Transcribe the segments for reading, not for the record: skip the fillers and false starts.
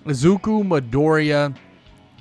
Izuku Midoriya,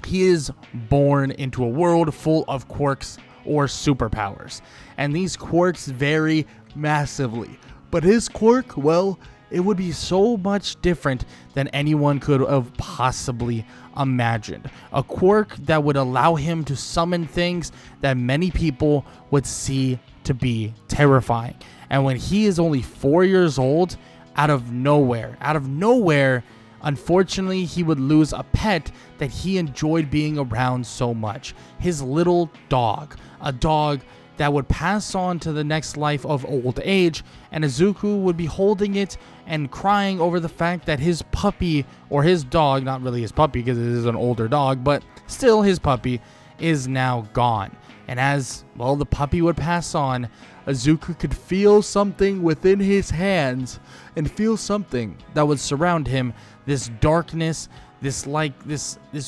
he is born into a world full of quirks or superpowers, and these quirks vary massively. But his quirk, well, it would be so much different than anyone could have possibly imagined. A quirk that would allow him to summon things that many people would see to be terrifying. And when he is only 4 years old, out of nowhere, unfortunately, he would lose a pet that he enjoyed being around so much. His little dog. A dog that would pass on to the next life of old age, and Izuku would be holding it and crying over the fact that his puppy, or his dog, not really his puppy because it is an older dog, but still his puppy, is now gone. And as, well, the puppy would pass on, Izuku could feel something within his hands and feel something that would surround him, this darkness, this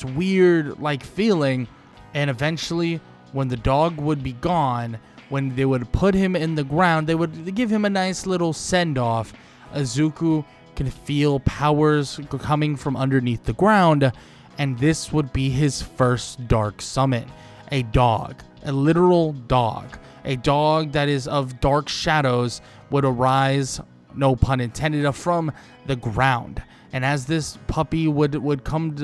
weird like feeling. And eventually, when the dog would be gone, when they would put him in the ground, they would give him a nice little send-off. Izuku can feel powers coming from underneath the ground, and this would be his first dark summon. A dog, a literal dog. A dog that is of dark shadows would arise, no pun intended, from the ground. And as this puppy would come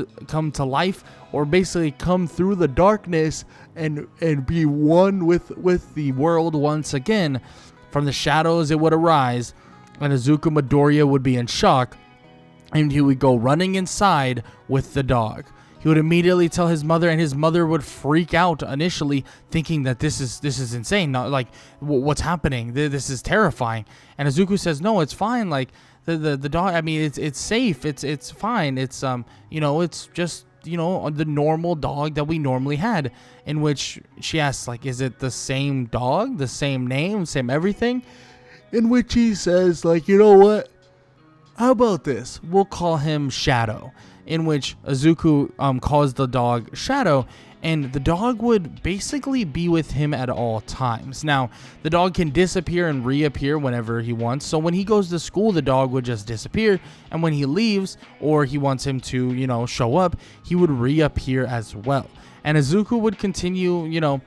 to life, or basically come through the darkness and be one with the world once again, from the shadows it would arise, and Izuku Midoriya would be in shock, and he would go running inside with the dog. He would immediately tell his mother, and his mother would freak out initially, thinking that this is insane. Not like, what's happening? This is terrifying. And Izuku says, no, it's fine. Like the dog. I mean, it's safe. It's fine. It's it's just the normal dog that we normally had. In which she asks, like, is it the same dog, the same name, same everything? In which he says, like, you know what? How about this? We'll call him Shadow. In which Izuku calls the dog Shadow, and the dog would basically be with him at all times. Now, the dog can disappear and reappear whenever he wants, so when he goes to school, the dog would just disappear, and when he leaves, or he wants him to, show up, he would reappear as well. And Izuku would continue,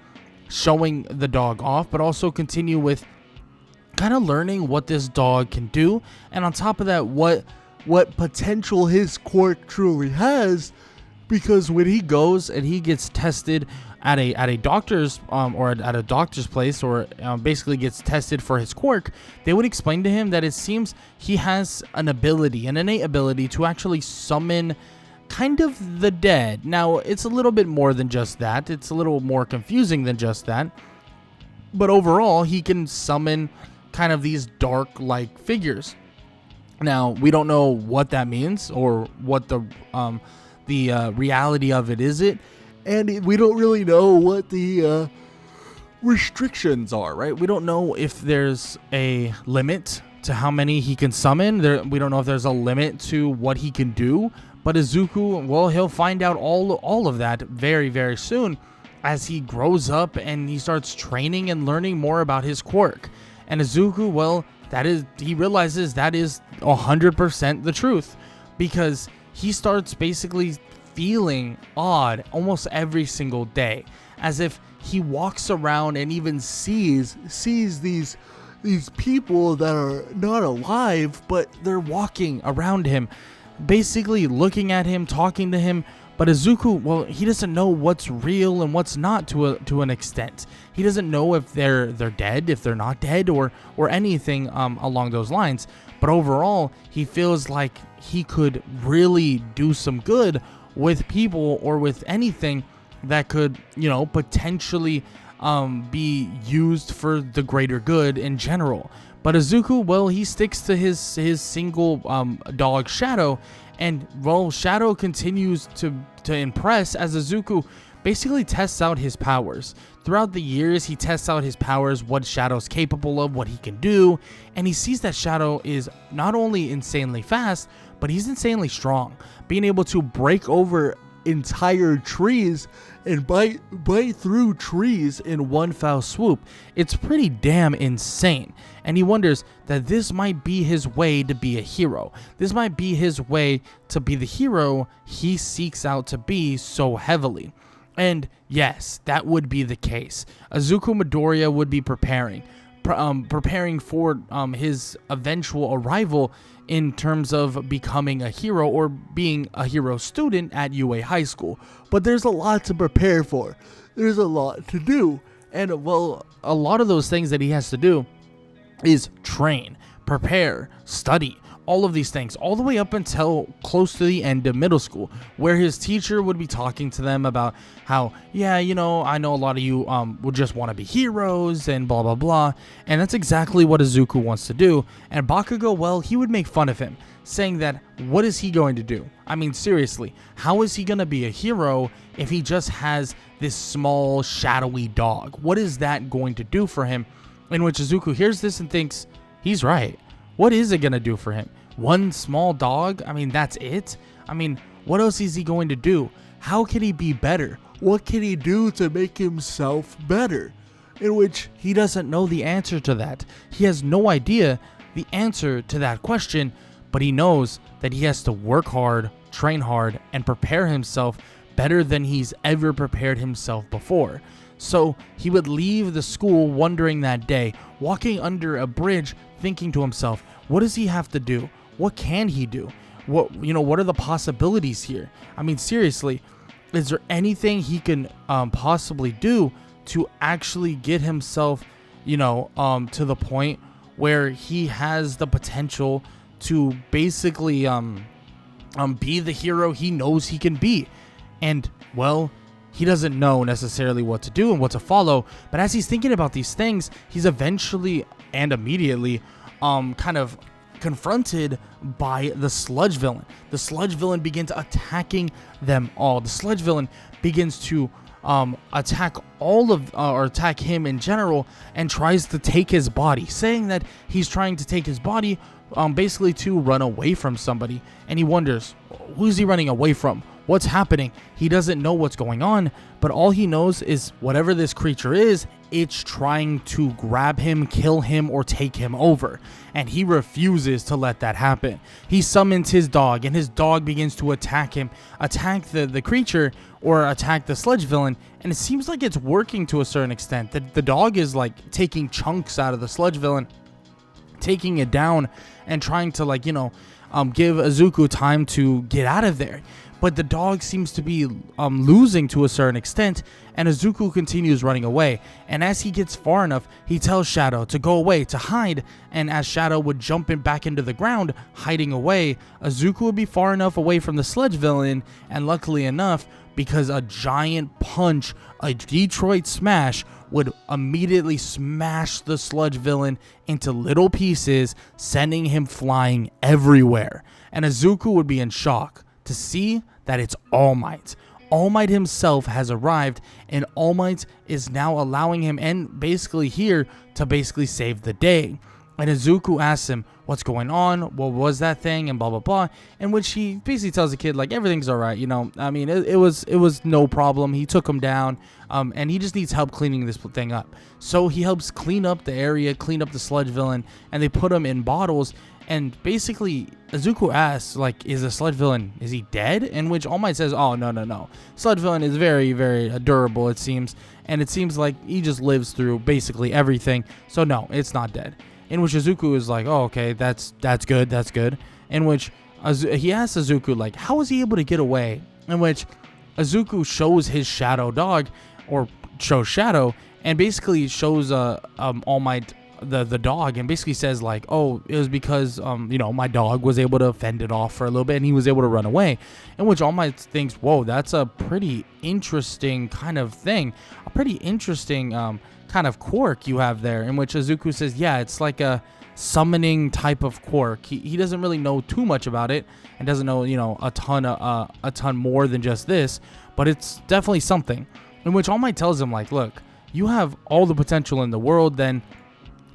showing the dog off, but also continue with kind of learning what this dog can do, and on top of that, what potential his quirk truly has, because when he goes and he gets tested at a doctor's or at a doctor's place, or basically gets tested for his quirk, they would explain to him that it seems he has an innate ability to actually summon kind of the dead. Now, it's a little bit more than just that. It's a little more confusing than just that. But overall, he can summon kind of these dark-like figures. Now, we don't know what that means or what the reality of it is, and we don't really know what the restrictions are, right? We don't know if there's a limit to how many he can summon. We don't know if there's a limit to what he can do, but Izuku, well, he'll find out all of that very, very soon as he grows up and he starts training and learning more about his quirk. And Izuku, well, he realizes that is 100% the truth, because he starts basically feeling odd almost every single day, as if he walks around and even sees these people that are not alive, but they're walking around him, basically looking at him, talking to him. But Izuku, well, he doesn't know what's real and what's not to an extent. He doesn't know if they're dead, if they're not dead, or anything along those lines. But overall, he feels like he could really do some good with people or with anything that could, potentially be used for the greater good in general. But Izuku, well, he sticks to his single dog Shadow. And, well, Shadow continues to impress as Izuku basically tests out his powers. Throughout the years, he tests out his powers, what Shadow's capable of, what he can do, and he sees that Shadow is not only insanely fast, but he's insanely strong, being able to break over entire trees and bite through trees in one foul swoop. It's pretty damn insane. And he wonders that this might be his way to be a hero. This might be his way to be the hero he seeks out to be so heavily. And yes, that would be the case. Izuku Midoriya would be preparing for his eventual arrival in terms of becoming a hero or being a hero student at UA High School. But there's a lot to prepare for. There's a lot to do. And, well, a lot of those things that he has to do is train, prepare, study, all of these things, all the way up until close to the end of middle school, where his teacher would be talking to them about how, yeah, you know, I know a lot of you would just want to be heroes and blah, blah, blah. And that's exactly what Izuku wants to do. And Bakugo, well, he would make fun of him, saying that, what is he going to do? I mean, seriously, how is he going to be a hero if he just has this small, shadowy dog? What is that going to do for him? In which Izuku hears this and thinks, he's right. What is it going to do for him? One small dog? I mean, that's it? I mean, what else is he going to do? How can he be better? What can he do to make himself better? In which he doesn't know the answer to that. He has no idea the answer to that question, but he knows that he has to work hard, train hard, and prepare himself better than he's ever prepared himself before. So he would leave the school wondering that day, walking under a bridge, thinking to himself, what does he have to do? What can he do? What are the possibilities here? I mean, seriously, is there anything he can possibly do to actually get himself, to the point where he has the potential to basically be the hero he knows he can be? And, well, he doesn't know necessarily what to do and what to follow, but as he's thinking about these things, he's eventually and immediately kind of confronted by the sludge villain. The sludge villain begins attacking them all. The sludge villain begins to attack attack him in general and tries to take his body, saying that he's trying to take his body basically to run away from somebody. And he wonders, who's he running away from? What's happening? He doesn't know what's going on, but all he knows is whatever this creature is, it's trying to grab him, kill him, or take him over. And he refuses to let that happen. He summons his dog, and his dog begins to attack him, attack the creature, or attack the sludge villain. And it seems like it's working to a certain extent. The dog is like taking chunks out of the sludge villain, taking it down, and trying to give Izuku time to get out of there. But the dog seems to be losing to a certain extent, and Izuku continues running away. And as he gets far enough, he tells Shadow to go away, to hide. And as Shadow would jump back into the ground, hiding away, Izuku would be far enough away from the sludge villain, and luckily enough, because a giant punch, a Detroit smash, would immediately smash the sludge villain into little pieces, sending him flying everywhere. And Izuku would be in shock to see that it's All Might. All Might himself has arrived, and All Might is now allowing him and basically here to basically save the day. And Izuku asks him, what's going on? What was that thing? And blah, blah, blah. In which he basically tells the kid, everything's all right. I mean, it was no problem. He took him down, and he just needs help cleaning this thing up. So he helps clean up the area, clean up the sludge villain, and they put him in bottles. And basically, Izuku asks, is the sludge villain, is he dead? In which All Might says, oh, no. Sludge villain is very, very durable, it seems. And it seems like he just lives through basically everything. So no, it's not dead. In which Izuku is like, oh, okay, that's good. In which he asks Izuku, how was he able to get away? In which Izuku shows his shadow dog, or shows Shadow, and basically shows All Might the dog, and basically says oh, it was because my dog was able to fend it off for a little bit and he was able to run away. In which All Might thinks, whoa, that's a pretty interesting kind of thing, a pretty interesting kind of quirk you have there. In which Izuku says, yeah, it's like a summoning type of quirk. He doesn't really know too much about it and doesn't know a ton more than just this, but it's definitely something. In which All Might tells him look, you have all the potential in the world, then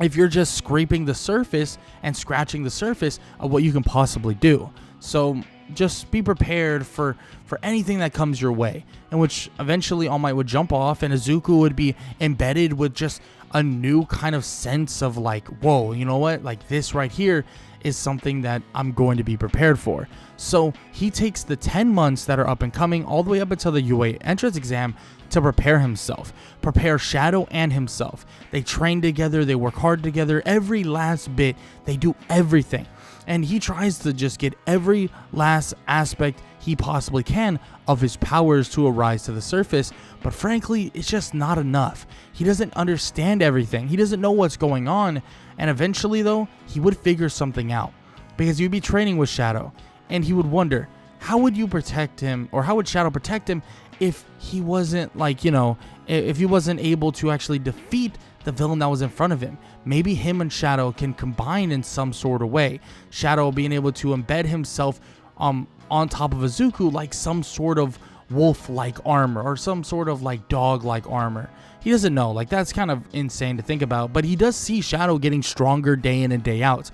if you're just scraping the surface and scratching the surface of what you can possibly do. So just be prepared for anything that comes your way. In which eventually All Might would jump off and Izuku would be embedded with just a new kind of sense of like, whoa, you know what? Like this right here is something that I'm going to be prepared for. So he takes the 10 months that are up and coming all the way up until the UA entrance exam to prepare himself, prepare Shadow and himself. They train together, they work hard together, every last bit, they do everything. And he tries to just get every last aspect he possibly can of his powers to arise to the surface, but frankly, it's just not enough. He doesn't understand everything. He doesn't know what's going on, and eventually, though, he would figure something out, because you'd be training with Shadow, and he would wonder, how would you protect him, or how would Shadow protect him if he wasn't, like, you know, if he wasn't able to actually defeat the villain that was in front of him? Maybe him and Shadow can combine in some sort of way. Shadow being able to embed himself on top of Izuku like some sort of wolf-like armor or some sort of like dog-like armor. He doesn't know. Like, that's kind of insane to think about. But he does see Shadow getting stronger day in and day out.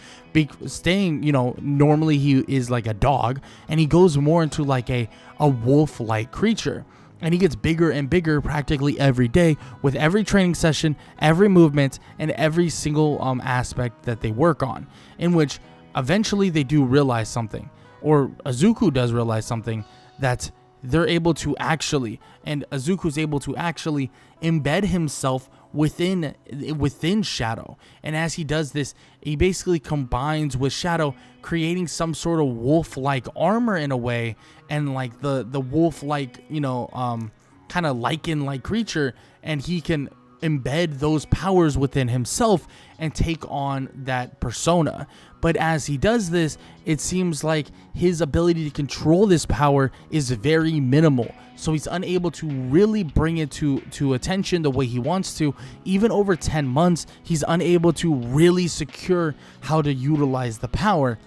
Staying, you know, normally he is like a dog, and he goes more into like a wolf-like creature. And he gets bigger and bigger practically every day with every training session, every movement, and every single aspect that they work on. In which eventually they do realize something, or Izuku does realize something, that they're able to actually, and Izuku's able to actually embed himself within Shadow. And as he does this, he basically combines with Shadow, creating some sort of wolf-like armor in a way, and like the wolf-like, you know, kind of lichen-like creature, and he can embed those powers within himself and take on that persona. But as he does this, it seems like his ability to control this power is very minimal. So he's unable to really bring it to attention the way he wants to. Even over 10 months, he's unable to really secure how to utilize the power.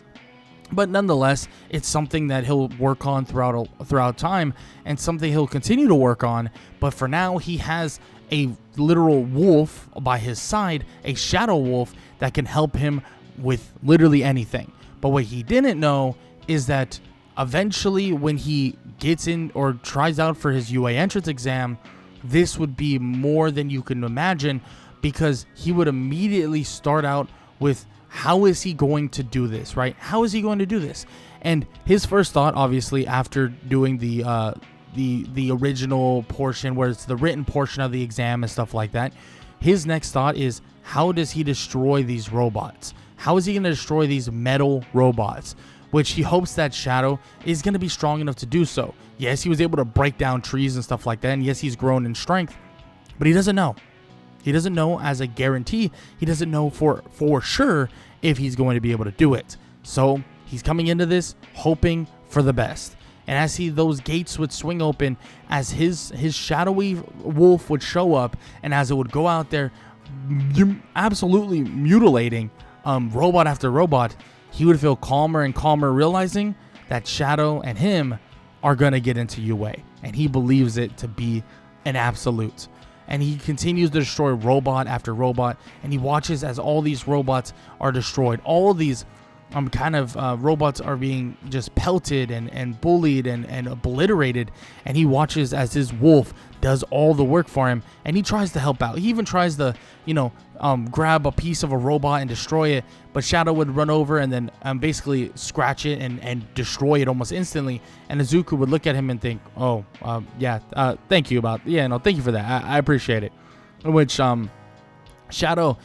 But nonetheless, it's something that he'll work on throughout time, and something he'll continue to work on. But for now, he has a literal wolf by his side, a shadow wolf that can help him with literally anything. But what he didn't know is that eventually, when he gets in or tries out for his UA entrance exam, this would be more than you can imagine, because he would immediately start out with, how is he going to do this, right? How is he going to do this? And his first thought, obviously, after doing the original portion, where it's the written portion of the exam and stuff like that, his next thought is, how does he destroy these robots? How is he going to destroy these metal robots? Which he hopes that Shadow is going to be strong enough to do so. Yes, he was able to break down trees and stuff like that, and yes, he's grown in strength, but he doesn't know. He doesn't know as a guarantee. He doesn't know for sure if he's going to be able to do it. So he's coming into this hoping for the best. And as those gates would swing open, as his shadowy wolf would show up, and as it would go out there, absolutely mutilating robot after robot, he would feel calmer and calmer, realizing that Shadow and him are going to get into UA. And he believes it to be an absolute. And he continues to destroy robot after robot, and he watches as all these robots are destroyed. All of these robots are being just pelted and bullied and obliterated, and he watches as his wolf does all the work for him, and he tries to help out. He even tries to, grab a piece of a robot and destroy it, but Shadow would run over and then basically scratch it and destroy it almost instantly, and Izuku would look at him and think, thank you thank you for that. I appreciate it. In which Shadow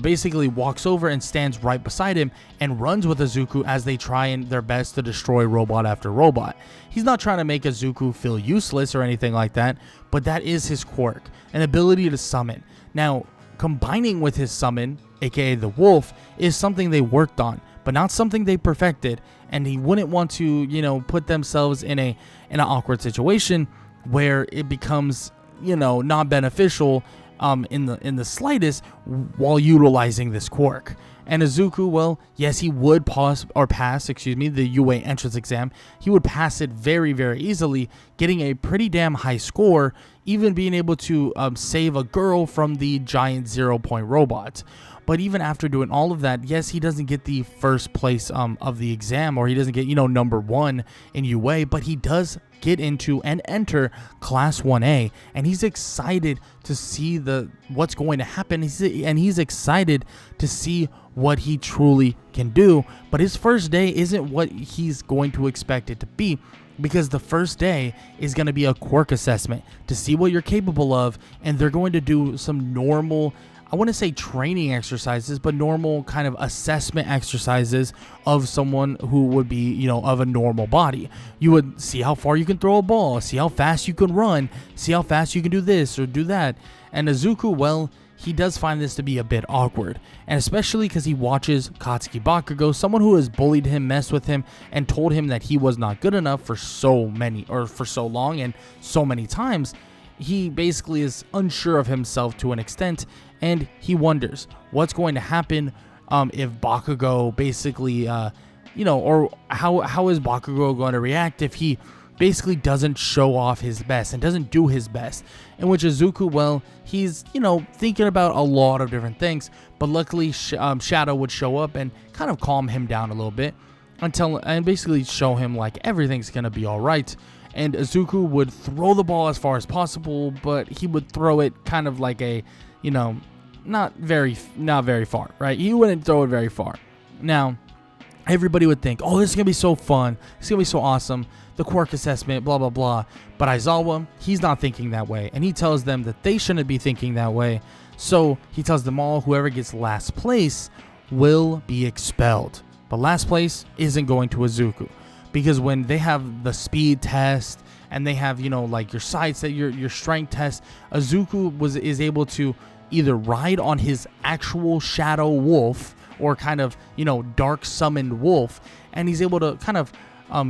basically walks over and stands right beside him and runs with Izuku as they try their best to destroy robot after robot. He's not trying to make Izuku feel useless or anything like that, but that is his quirk, an ability to summon. Now, combining with his summon, aka the wolf, is something they worked on, but not something they perfected, and he wouldn't want to, put themselves in an awkward situation where it becomes, not beneficial in the slightest while utilizing this quirk. And Izuku, well, yes, he would pass the UA entrance exam. He would pass it very, very easily, getting a pretty damn high score, even being able to save a girl from the giant 0-point robot. But even after doing all of that, yes, he doesn't get the first place of the exam, or he doesn't get, number 1 in UA, but he does get into and enter class 1A, and he's excited to see what's going to happen. He's excited to see what he truly can do. But his first day isn't what he's going to expect it to be, because the first day is going to be a quirk assessment to see what you're capable of, and they're going to do some normal, I wouldn't say training exercises, but normal kind of assessment exercises of someone who would be, of a normal body. You would see how far you can throw a ball, see how fast you can run, see how fast you can do this or do that. And Izuku, well, he does find this to be a bit awkward, and especially because he watches Katsuki Bakugo, someone who has bullied him, messed with him, and told him that he was not good enough for so long and so many times. He basically is unsure of himself to an extent, and he wonders what's going to happen if Bakugo basically, or how is Bakugo going to react if he basically doesn't show off his best and doesn't do his best. In which Izuku, well, he's, thinking about a lot of different things, but luckily Shadow would show up and kind of calm him down a little bit and basically show him like everything's going to be all right. And Izuku would throw the ball as far as possible, but he would throw it kind of like a, not very far, right? He wouldn't throw it very far. Now, everybody would think, oh, this is going to be so fun. It's going to be so awesome. The quirk assessment, blah, blah, blah. But Aizawa, he's not thinking that way. And he tells them that they shouldn't be thinking that way. So he tells them all, whoever gets last place will be expelled. But last place isn't going to Izuku. Because when they have the speed test and they have, like your side set, your strength test, Izuku is able to either ride on his actual shadow wolf or kind of, dark summoned wolf. And he's able to kind of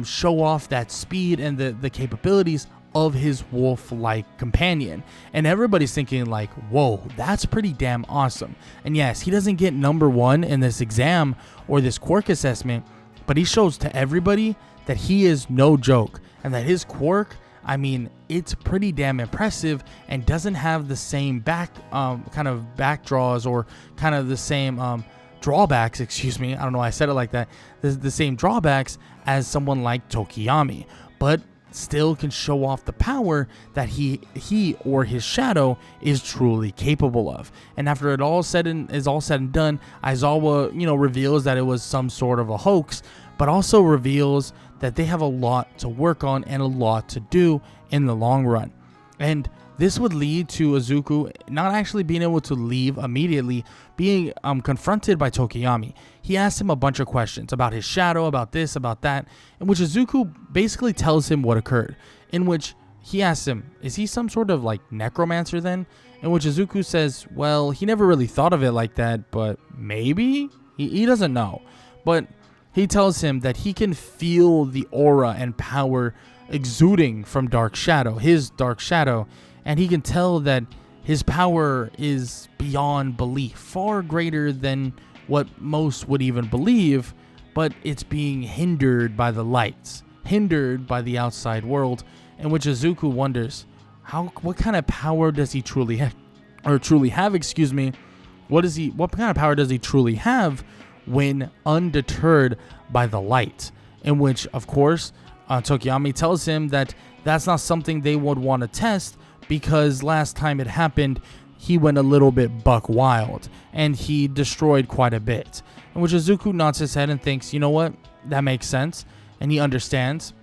show off that speed and the capabilities of his wolf-like companion. And everybody's thinking like, whoa, that's pretty damn awesome. And yes, he doesn't get number 1 in this exam or this quirk assessment, but he shows to everybody that he is no joke and that his quirk, I mean, it's pretty damn impressive and doesn't have the same kind of back draws or kind of the same drawbacks, excuse me, I don't know why I said it like that, the same drawbacks as someone like Tokiyami, but still can show off the power that he or his shadow is truly capable of. And after it all said and done, Aizawa, reveals that it was some sort of a hoax, but also reveals that they have a lot to work on and a lot to do in the long run. And this would lead to Izuku not actually being able to leave immediately, being confronted by Tokiyami. He asks him a bunch of questions about his shadow, about this, about that, in which Izuku basically tells him what occurred, in which he asks him, is he some sort of like necromancer then? In which Izuku says, well, he never really thought of it like that, but maybe? He doesn't know. But he tells him that he can feel the aura and power exuding from his dark shadow, and he can tell that his power is beyond belief, far greater than what most would even believe, but it's being hindered by the lights, hindered by the outside world, in which Izuku wonders, what kind of power does he truly have? What kind of power does he truly have when undeterred by the light? In which, of course, Tokiyami tells him that that's not something they would want to test, because last time it happened, he went a little bit buck wild and he destroyed quite a bit. In which Izuku nods his head and thinks, you know what, that makes sense, and he understands.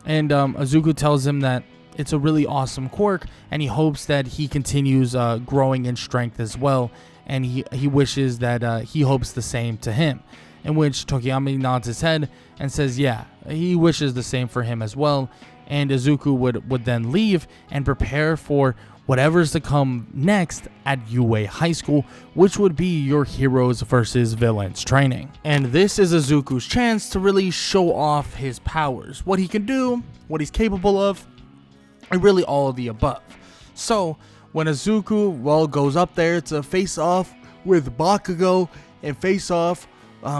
And Izuku tells him that it's a really awesome quirk, and he hopes that he continues growing in strength as well, and he wishes that he hopes the same to him. In which Tokiyami nods his head and says, yeah, he wishes the same for him as well. And Izuku would then leave and prepare for whatever's to come next at UA High School, which would be your heroes versus villains training. And this is Izuku's chance to really show off his powers, what he can do, what he's capable of, and really all of the above. So when Izuku, goes up there to face off with Bakugo and face off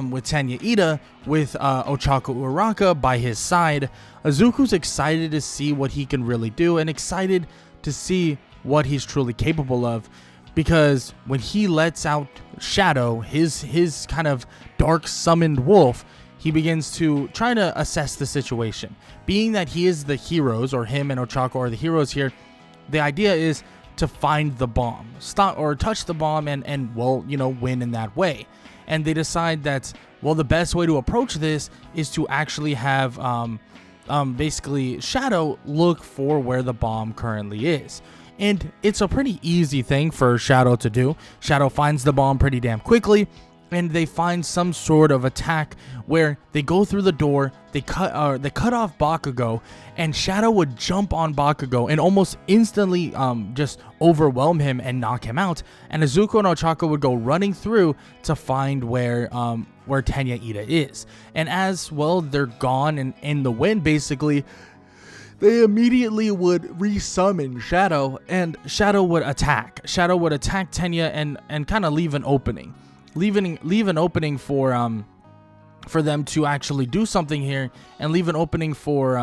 with Tanya Ida, with Ochako Uraka by his side, Izuku's excited to see what he can really do and excited to see what he's truly capable of. because when he lets out Shadow, his kind of dark summoned wolf, he begins to try to assess the situation. Being that he is the heroes, or him and Ochako are the heroes here, the idea is to find the bomb, stop or touch the bomb, and well, win in that way. And they decide that, well, the best way to approach this is to actually have basically Shadow look for where the bomb currently is. And it's a pretty easy thing for Shadow to do. Shadow finds the bomb pretty damn quickly, and they find some sort of attack where they go through the door, they cut off Bakugo, and Shadow would jump on Bakugo and almost instantly just overwhelm him and knock him out. And Izuku and Ochako would go running through to find where Tenya Ida is. And as well, they're gone and in the wind basically, they immediately would resummon Shadow, and Shadow would attack. Shadow would attack Tenya and kind of leave an opening. Leave an opening for them to actually do something here, and leave an opening for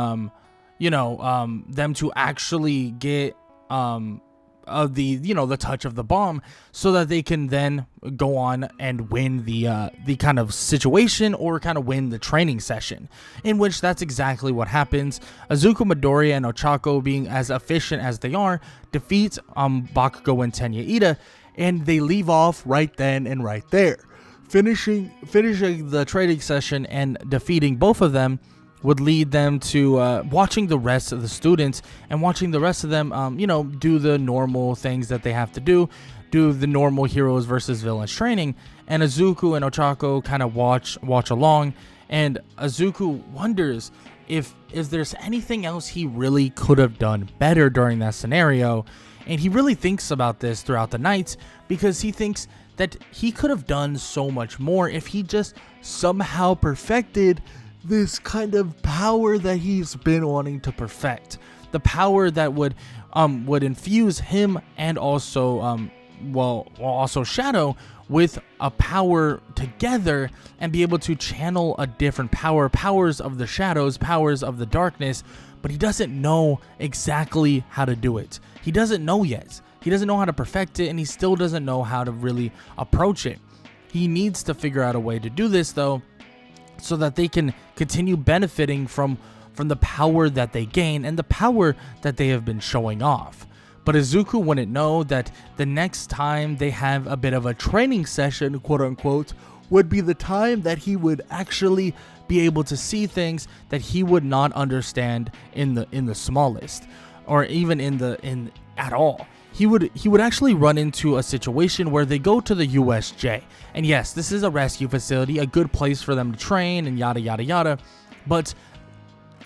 them to actually get the touch of the bomb, so that they can then go on and win the kind of situation, or kind of win the training session, in which that's exactly what happens. Izuku, Midoriya, and Ochako, being as efficient as they are, defeat Bakugo and Tenya Ida, and they leave off right then and right there. Finishing the training session and defeating both of them would lead them to watching the rest of the students, and watching the rest of them do the normal things that they have to do the normal heroes versus villains training. And Izuku and Ochako kind of watch along, and Izuku wonders if there's anything else he really could have done better during that scenario. And he really thinks about this throughout the night, because he thinks that he could have done so much more if he just somehow perfected this kind of power that he's been wanting to perfect. The power that would infuse him, and also also Shadow, with a power together, and be able to channel a different powers of the shadows, powers of the darkness. But he doesn't know exactly how to do it. He doesn't know yet. He doesn't know how to perfect it, and he still doesn't know how to really approach it. He needs to figure out a way to do this, though, so that they can continue benefiting from the power that they gain, and the power that they have been showing off. But Izuku wouldn't know that the next time they have a bit of a training session, quote unquote, would be the time that he would actually be able to see things that he would not understand in the smallest, or even at all. He would actually run into a situation where they go to the USJ. And yes, this is a rescue facility, a good place for them to train, and yada yada yada. But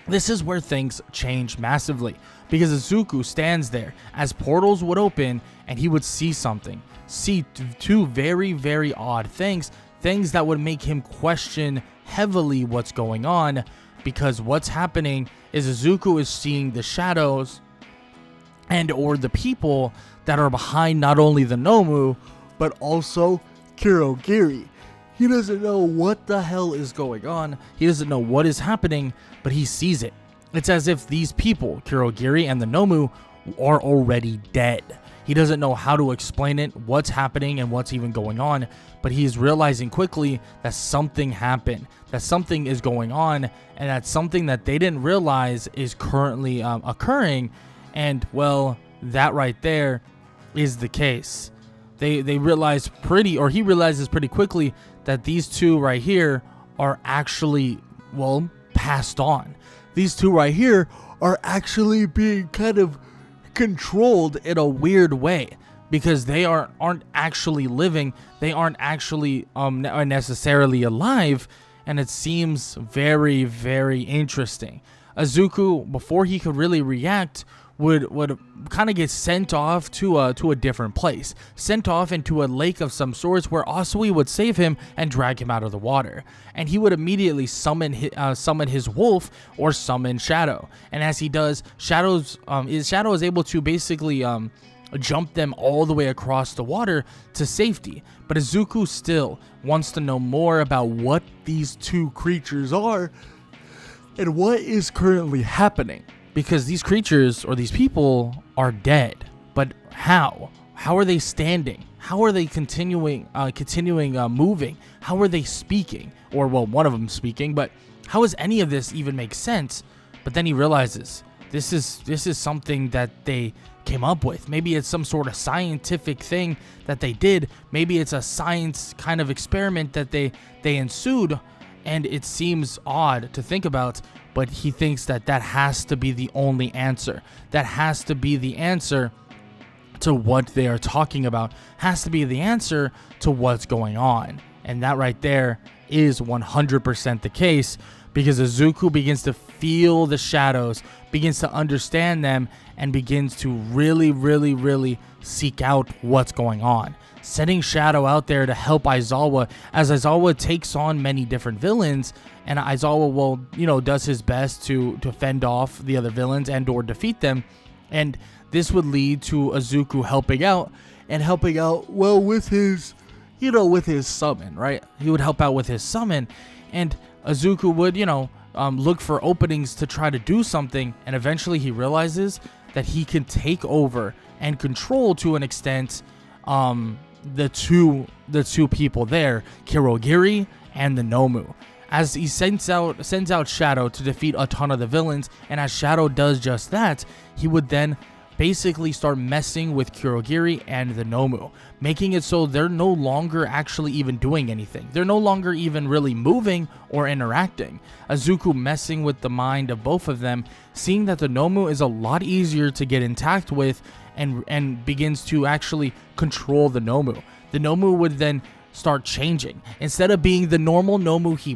this is where things change massively, because Izuku stands there as portals would open, and he would see two very, very odd things that would make him question heavily what's going on, because what's happening is Izuku is seeing the shadows and or the people that are behind not only the Nomu, but also Kirogiri. He doesn't know what the hell is going on. He doesn't know what is happening, but he sees it. It's as if these people, Kirogiri and the Nomu, are already dead. He doesn't know how to explain it, what's happening, and what's even going on, but he's realizing quickly that something happened, that something is going on, and that's something that they didn't realize is currently occurring. And well, that right there is the case. He realizes pretty quickly that these two right here are actually, well, passed on. These two right here are actually being kind of controlled in a weird way, because they aren't actually living. They aren't actually necessarily alive, and it seems very, very interesting. Izuku, before he could really react, would kind of get sent off to a different place, sent off into a lake of some sorts, where Asui would save him and drag him out of the water, and he would immediately summon his wolf, or summon Shadow. And as he does, Shadow is able to basically jump them all the way across the water to safety. But Izuku still wants to know more about what these two creatures are and what is currently happening. Because these creatures, or these people, are dead. But how? How are they standing? How are they continuing moving? How are they speaking? Or, well, one of them speaking, but how does any of this even make sense? But then he realizes this is something that they came up with. Maybe it's some sort of scientific thing that they did. Maybe it's a science kind of experiment that they ensued, and it seems odd to think about, but he thinks that has to be the only answer. That has to be the answer to what they are talking about, has to be the answer to what's going on. And that right there is 100% the case, because Izuku begins to feel the shadows, begins to understand them, and begins to really, really, really seek out what's going on. Sending Shadow out there to help Aizawa, as Aizawa takes on many different villains, and Aizawa does his best to fend off the other villains and or defeat them. And this would lead to Izuku helping out well with his summon, right? He would help out with his summon, and Izuku would, look for openings to try to do something, and eventually he realizes that he can take over and control, to an extent, the two people there, Kirogiri and the Nomu. As he sends out Shadow to defeat a ton of the villains, and as Shadow does just that, he would then basically start messing with Kirogiri and the Nomu, making it so they're no longer actually even doing anything. They're no longer even really moving or interacting. Izuku messing with the mind of both of them, seeing that the Nomu is a lot easier to get intact with, and begins to actually control the Nomu. The Nomu would then start changing. Instead of being the normal Nomu he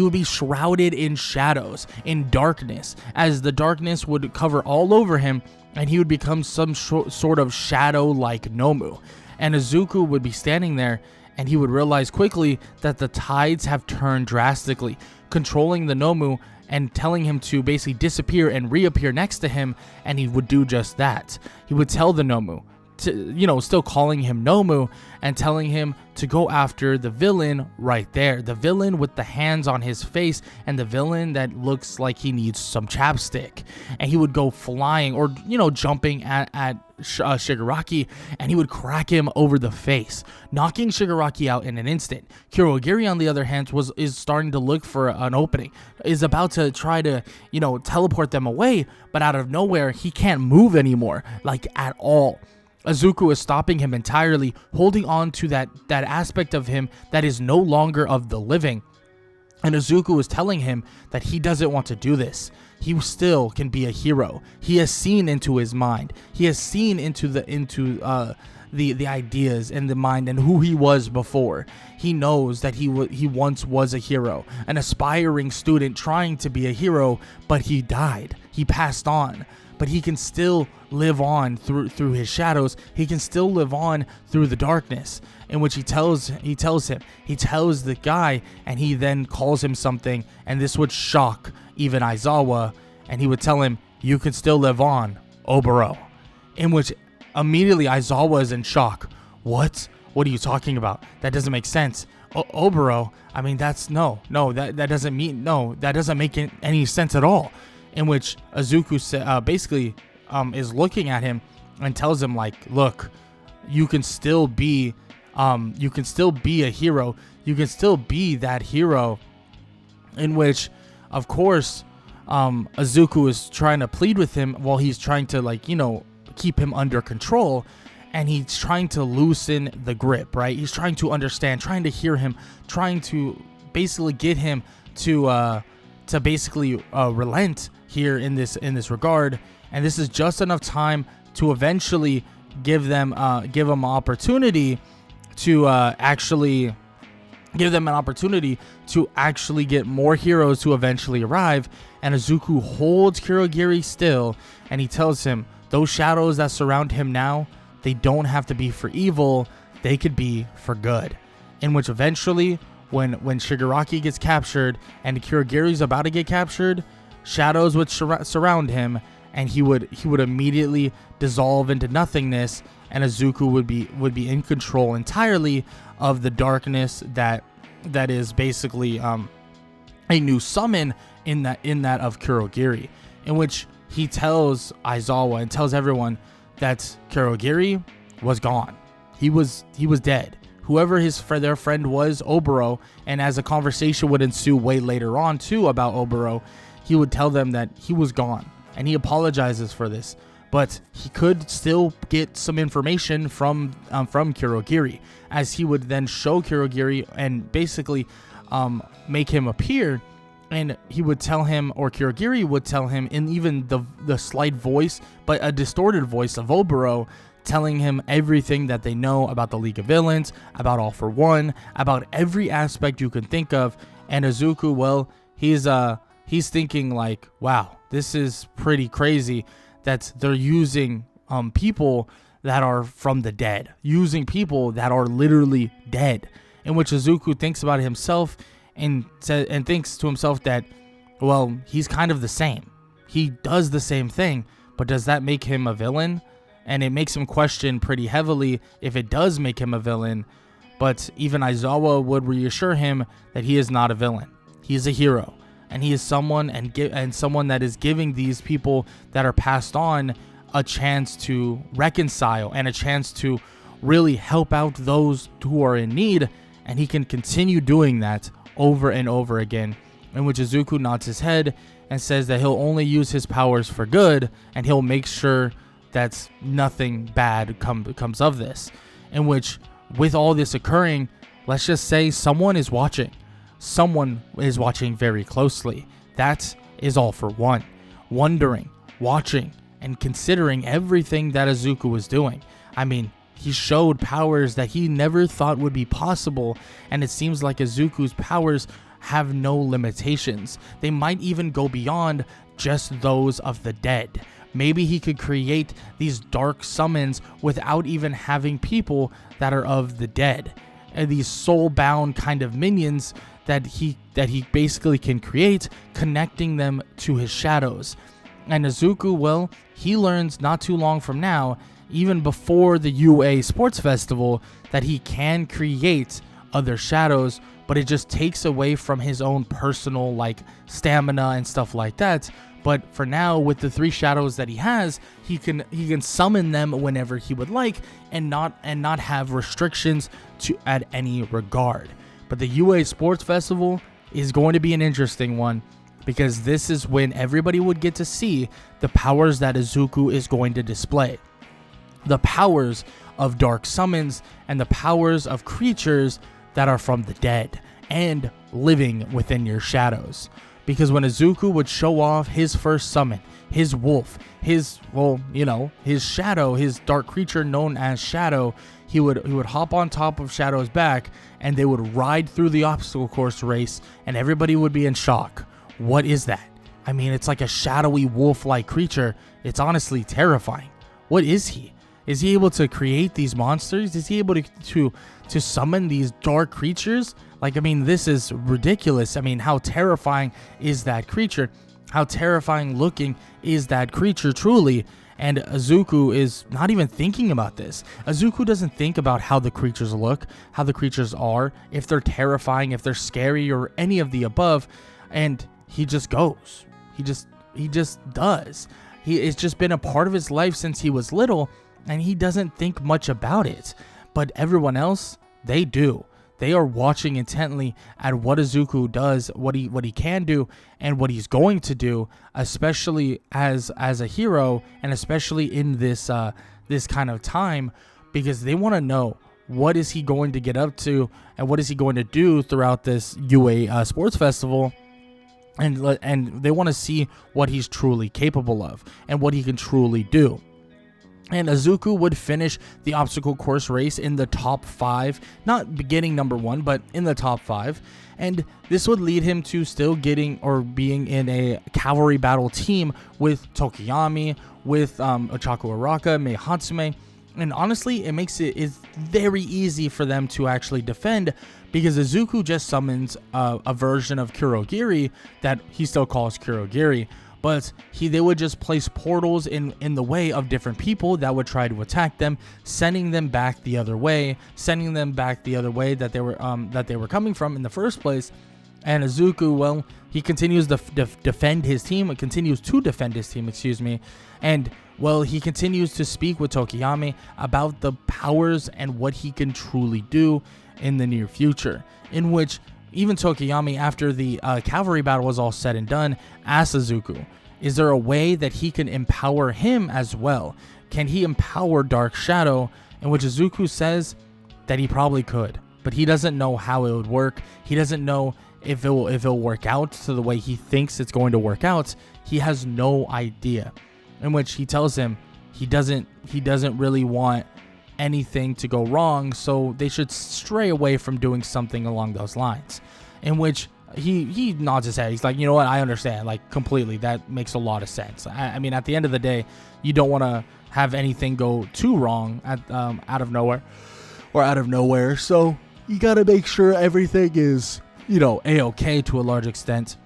would be shrouded in shadows, in darkness, as the darkness would cover all over him, and he would become some sort of shadow-like Nomu. And Izuku would be standing there, and he would realize quickly that the tides have turned drastically, controlling the Nomu and telling him to basically disappear and reappear next to him, and he would do just that. He would tell the Nomu, still calling him Nomu, and telling him to go after the villain right there. The villain with the hands on his face, and the villain that looks like he needs some chapstick. And he would go flying or, jumping at Shigaraki, and he would crack him over the face, knocking Shigaraki out in an instant. Kirogiri, on the other hand, is starting to look for an opening, is about to try to, teleport them away, but out of nowhere, he can't move anymore, like at all. Izuku is stopping him entirely, holding on to that aspect of him that is no longer of the living. And Izuku is telling him that he doesn't want to do this. He still can be a hero. He has seen into his mind. He has seen into the ideas and the mind and who he was before. He knows that he once was a hero, an aspiring student trying to be a hero, but he died. He passed on. But he can still live on through his shadows. He can still live on through the darkness, in which he tells the guy, and he then calls him something, and this would shock even Aizawa, and he would tell him, "You can still live on, Oboro." In which immediately Aizawa is in shock. What are you talking about? That doesn't make sense. Oboro, I mean, that doesn't make any sense at all. In which Izuku basically is looking at him and tells him, like, look, you can still be a hero. You can still be that hero. In which, of course, Izuku is trying to plead with him while he's trying to, keep him under control. And he's trying to loosen the grip, right? He's trying to understand, trying to hear him, trying to basically get him to basically relent here in this regard. And this is just enough time to eventually give them an opportunity to actually get more heroes to eventually arrive. And Izuku holds Kirogiri still, and he tells him those shadows that surround him now, they don't have to be for evil, they could be for good. In which eventually, when Shigaraki gets captured and Kirogiri's about to get captured, shadows would surround him, and he would immediately dissolve into nothingness, and Izuku would be in control entirely of the darkness that is basically a new summon in that of Kirogiri, in which he tells Aizawa and tells everyone that Kirogiri, was gone. He was dead. Whoever their friend was, Oboro, and as a conversation would ensue way later on too about Oboro, he would tell them that he was gone, and he apologizes for this. But he could still get some information from Kurogiri, as he would then show Kurogiri and basically make him appear, and he would tell him, or Kurogiri would tell him, in even the slight voice, but a distorted voice of Oboro, telling him everything that they know about the League of Villains, about All For One, about every aspect you can think of. And Izuku, well, he's thinking like, wow, this is pretty crazy that they're using people that are from the dead, using people that are literally dead. In which Izuku thinks about himself and thinks to himself that, well, he's kind of the same. He does the same thing, but does that make him a villain? And it makes him question pretty heavily if it does make him a villain. But even Aizawa would reassure him that he is not a villain. He is a hero, and he is someone and someone that is giving these people that are passed on a chance to reconcile and a chance to really help out those who are in need. And he can continue doing that over and over again. In which Izuku nods his head and says that he'll only use his powers for good, and he'll make sure that nothing bad comes of this. In which, with all this occurring, let's just say someone is watching. Someone is watching very closely. That is All For One. Wondering, watching, and considering everything that Izuku was doing. I mean, he showed powers that he never thought would be possible, and it seems like Izuku's powers have no limitations. They might even go beyond just those of the dead. Maybe he could create these dark summons without even having people that are of the dead. And these soul-bound kind of minions that he basically can create, connecting them to his shadows. And Izuku, well, he learns not too long from now, even before the UA Sports Festival, that he can create other shadows, but it just takes away from his own personal stamina and stuff like that. But for now, with the 3 shadows that he has, he can summon them whenever he would like, and not have restrictions at any regard. But the UA Sports Festival is going to be an interesting one, because this is when everybody would get to see the powers that Izuku is going to display. The powers of dark summons and the powers of creatures that are from the dead and living within your shadows. Because when Izuku would show off his first summon, his wolf, his shadow, his dark creature known as Shadow, he would hop on top of Shadow's back, and they would ride through the obstacle course race, and everybody would be in shock. What is that? I mean, it's like a shadowy wolf-like creature. It's honestly terrifying. What is he? Is he able to create these monsters? Is he able to summon these dark creatures? This is ridiculous. I mean, how terrifying is that creature? How terrifying looking is that creature truly? And Izuku is not even thinking about this. Izuku doesn't think about how the creatures look, how the creatures are, if they're terrifying, if they're scary, or any of the above. And he just goes. He just does. It's just been a part of his life since he was little, and he doesn't think much about it. But everyone else, they do. They are watching intently at what Izuku does, what he can do, and what he's going to do, especially as a hero, and especially in this kind of time, because they want to know what is he going to get up to and what is he going to do throughout this UA Sports Festival, and they want to see what he's truly capable of and what he can truly do. And Izuku would finish the obstacle course race in the top 5, not beginning number 1, but in the top 5. And this would lead him to still getting or being in a cavalry battle team with Tokiyami, with Ochaku Araka, Mei Hatsume. And honestly, it makes it very easy for them to actually defend, because Izuku just summons a version of Kurogiri that he still calls Kurogiri. But they would just place portals in the way of different people that would try to attack them, sending them back the other way that they were coming from in the first place. And Izuku, well, he continues to defend his team. It continues to defend his team, and well, he continues to speak with Tokiyami about the powers and what he can truly do in the near future, in which even Tokiyami, after the cavalry battle was all said and done, asked Izuku, is there a way that he can empower him as well? Can he empower Dark Shadow? In which Izuku says that he probably could, but he doesn't know how it would work. He doesn't know if it'll work out to the way he thinks it's going to work out. He has no idea. In which he tells him he doesn't really want anything to go wrong, so they should stray away from doing something along those lines. In which he nods his head. He's like, you know what, I understand, like, completely. That makes a lot of sense. I mean, at the end of the day, you don't want to have anything go too wrong out of nowhere. So you got to make sure everything is, A-okay to a large extent.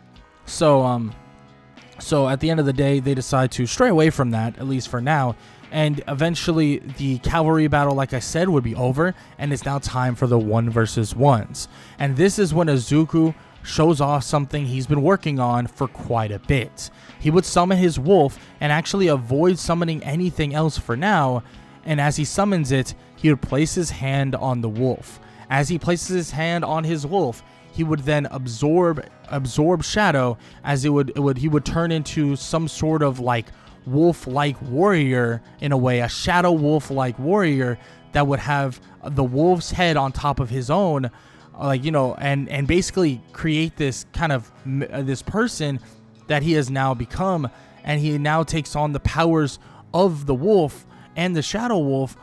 So at the end of the day, they decide to stray away from that, at least for now. And eventually, the cavalry battle, like I said, would be over. And it's now time for the 1v1s. And this is when Izuku shows off something he's been working on for quite a bit. He would summon his wolf and actually avoid summoning anything else for now. And as he summons it, he would place his hand on the wolf. As he places his hand on his wolf, he would then absorb shadow, as he would turn into some sort of like wolf-like warrior, in a way, a shadow wolf-like warrior that would have the wolf's head on top of his own, and basically create this kind of this person that he has now become. And he now takes on the powers of the wolf and the shadow wolf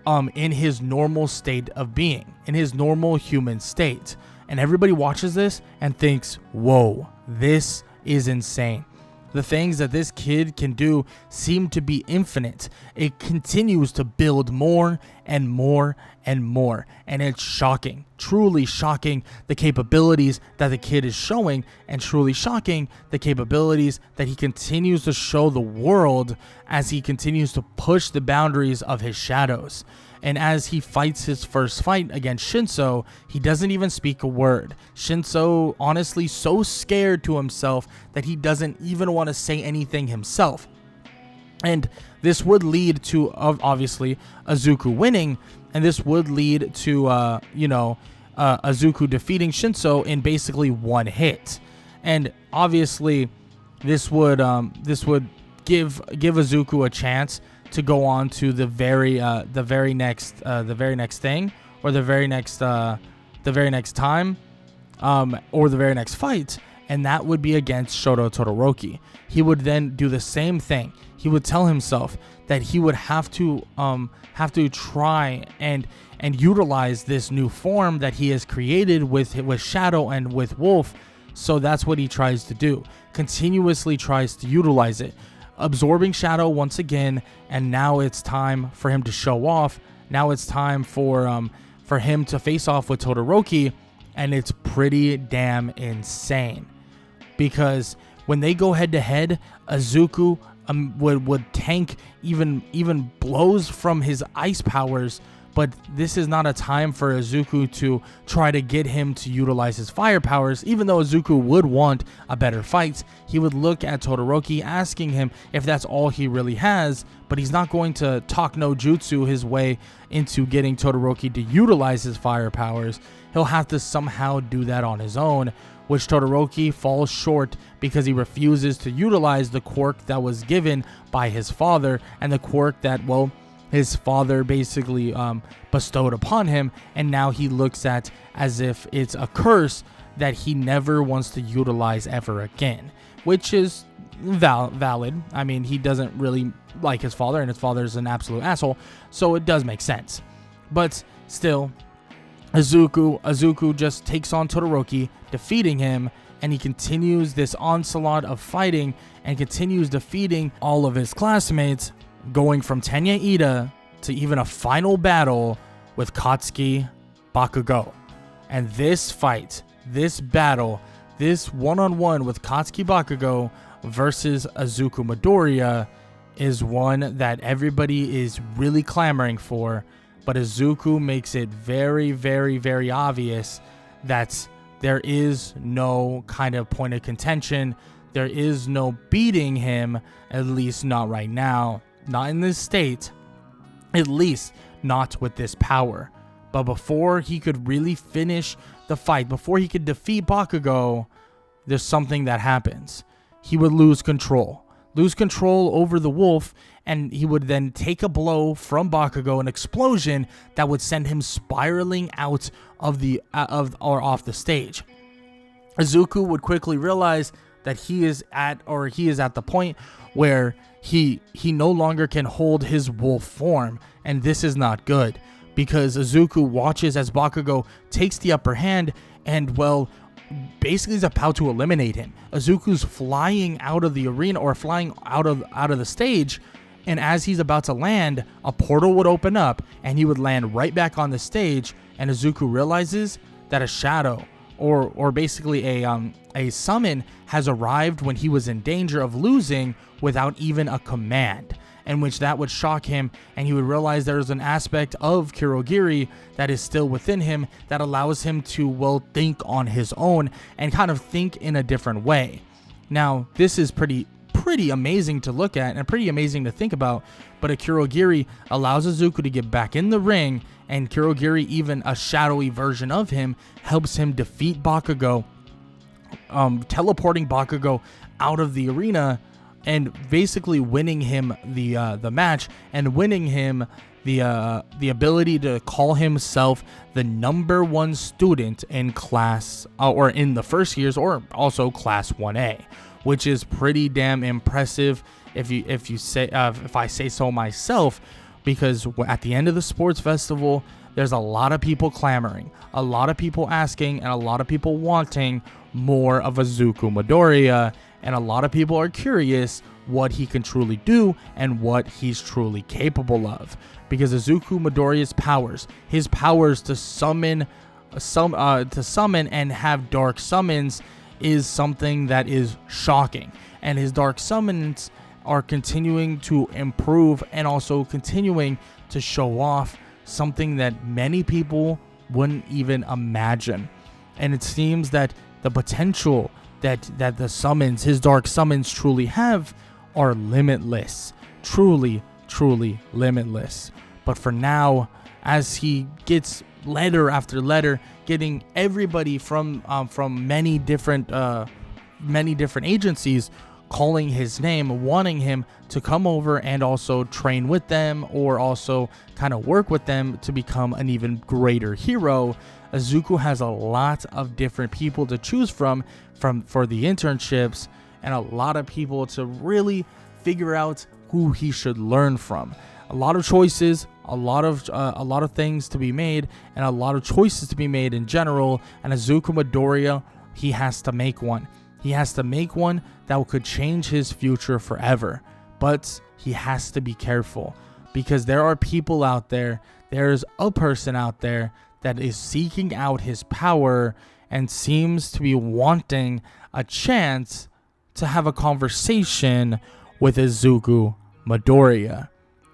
in his normal state of being, in his normal human state. And everybody watches this and thinks, whoa, this is insane. The things that this kid can do seem to be infinite. It continues to build more and more and more. And it's shocking, truly shocking, the capabilities that the kid is showing, and truly shocking the capabilities that he continues to show the world as he continues to push the boundaries of his shadows. And as he fights his first fight against Shinso, he doesn't even speak a word. Shinso, honestly, so scared to himself that he doesn't even want to say anything himself. And this would lead to, obviously, Izuku winning. And this would lead to, Izuku defeating Shinso in basically one hit. And obviously, this would give Izuku a chance to go on to the very next thing, or the very next time, or the very next fight, and that would be against Shoto Todoroki. He would then do the same thing. He would tell himself that he would have to try and utilize this new form that he has created with Shadow and with Wolf. So that's what he tries to do. Continuously tries to utilize it, absorbing Shadow once again, and now it's time for him to show off. Now it's time for him to face off with Todoroki, and it's pretty damn insane. Because when they go head to head, Izuku would tank even blows from his ice powers, but this is not a time for Izuku to try to get him to utilize his fire powers. Even though Izuku would want a better fight, he would look at Todoroki, asking him if that's all he really has, but he's not going to talk no jutsu his way into getting Todoroki to utilize his fire powers. He'll have to somehow do that on his own, which Todoroki falls short because he refuses to utilize the quirk that was given by his father, and the quirk that, well, his father basically bestowed upon him, and now he looks at as if it's a curse that he never wants to utilize ever again, which is valid. I mean, he doesn't really like his father, and his father's an absolute asshole, so it does make sense. But still, Izuku just takes on Todoroki, defeating him, and he continues this onslaught of fighting and continues defeating all of his classmates, going from Tenya Ida to even a final battle with Katsuki Bakugo. And this fight, this battle, this one-on-one with Katsuki Bakugo versus Izuku Midoriya is one that everybody is really clamoring for, but Izuku makes it very, very, very obvious that there is no kind of point of contention. There is no beating him, at least not right now, not in this state, at least not with this power. But before he could really finish the fight, before he could defeat Bakugo, there's something that happens. He would lose control over the wolf, and he would then take a blow from Bakugo, an explosion that would send him spiraling out of off the stage. Izuku would quickly realize that he is at the point where he no longer can hold his wolf form, and this is not good, because Izuku watches as Bakugo takes the upper hand and, well, basically is about to eliminate him. Izuku's flying out of the arena, or flying out of the stage, and as he's about to land, a portal would open up and he would land right back on the stage, and Izuku realizes that a shadow, or basically a summon, has arrived when he was in danger of losing without even a command, in which that would shock him, and he would realize there's an aspect of Kurogiri that is still within him that allows him to, well, think on his own and kind of think in a different way. Now, this is pretty amazing to look at and pretty amazing to think about, but a Kurogiri allows Izuku to get back in the ring, and Kurogiri, even a shadowy version of him, helps him defeat Bakugo, teleporting Bakugo out of the arena, and basically winning him the match, and winning him the ability to call himself the number 1 student in class, or in the first years, or also class 1A, which is pretty damn impressive if I say so myself, because at the end of the sports festival, there's a lot of people clamoring, a lot of people asking, and a lot of people wanting more of Izuku Midoriya, and a lot of people are curious what he can truly do and what he's truly capable of, because Izuku Midoriya's powers, his powers to summon and have dark summons, is something that is shocking, and his dark summons are continuing to improve and also continuing to show off something that many people wouldn't even imagine. And it seems that the potential that the summons, his dark summons, truly have are limitless, truly limitless. But for now, as he gets letter after letter, getting everybody from many different agencies calling his name, wanting him to come over and also train with them, or also kind of work with them to become an even greater hero, Izuku has a lot of different people to choose from for the internships, and a lot of people to really figure out who he should learn from. A lot of choices, a lot of things to be made, and a lot of choices to be made in general. And Izuku Midoriya, he has to make one. He has to make one that could change his future forever. But he has to be careful, because there are people out there, there's a person out there that is seeking out his power and seems to be wanting a chance to have a conversation with Izuku Midoriya.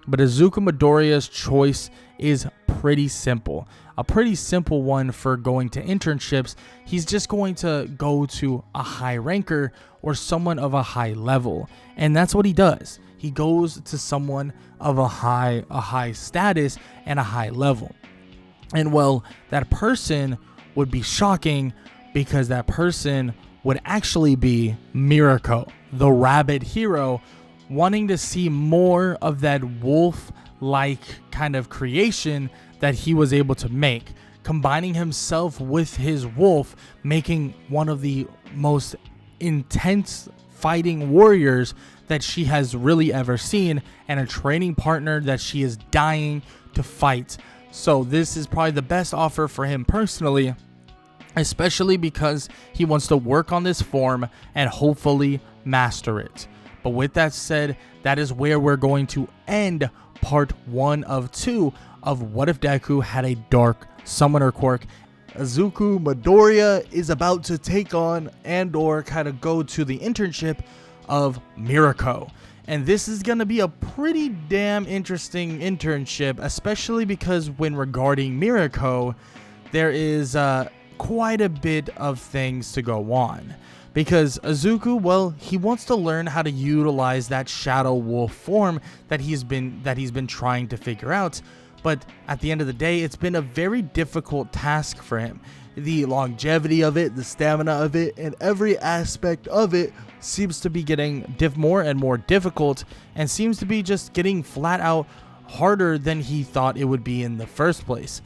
But Izuku Midoriya's choice is pretty simple. A pretty simple one for going to internships. He's just going to go to a high ranker or someone of a high level. And that's what he does. He goes to someone of a high status and a high level. And well, that person would be shocking, because that person would actually be Mirko, the rabbit hero, wanting to see more of that wolf-like kind of creation that he was able to make, combining himself with his wolf, making one of the most intense fighting warriors that she has really ever seen, and a training partner that she is dying to fight. So this is probably the best offer for him personally, especially because he wants to work on this form and hopefully master it. But with that said, that is where we're going to end part 1 of 2 of What If Deku Had a Dark Summoner Quirk. Izuku Midoriya is about to take on and or kind of go to the internship of Mirko. And this is going to be a pretty damn interesting internship, especially because when regarding Mirko, there is quite a bit of things to go on. Because Izuku, well, he wants to learn how to utilize that shadow wolf form that he's been trying to figure out. But at the end of the day, it's been a very difficult task for him. The longevity of it, the stamina of it, and every aspect of it seems to be getting more and more difficult, and seems to be just getting flat out harder than he thought it would be in the first place.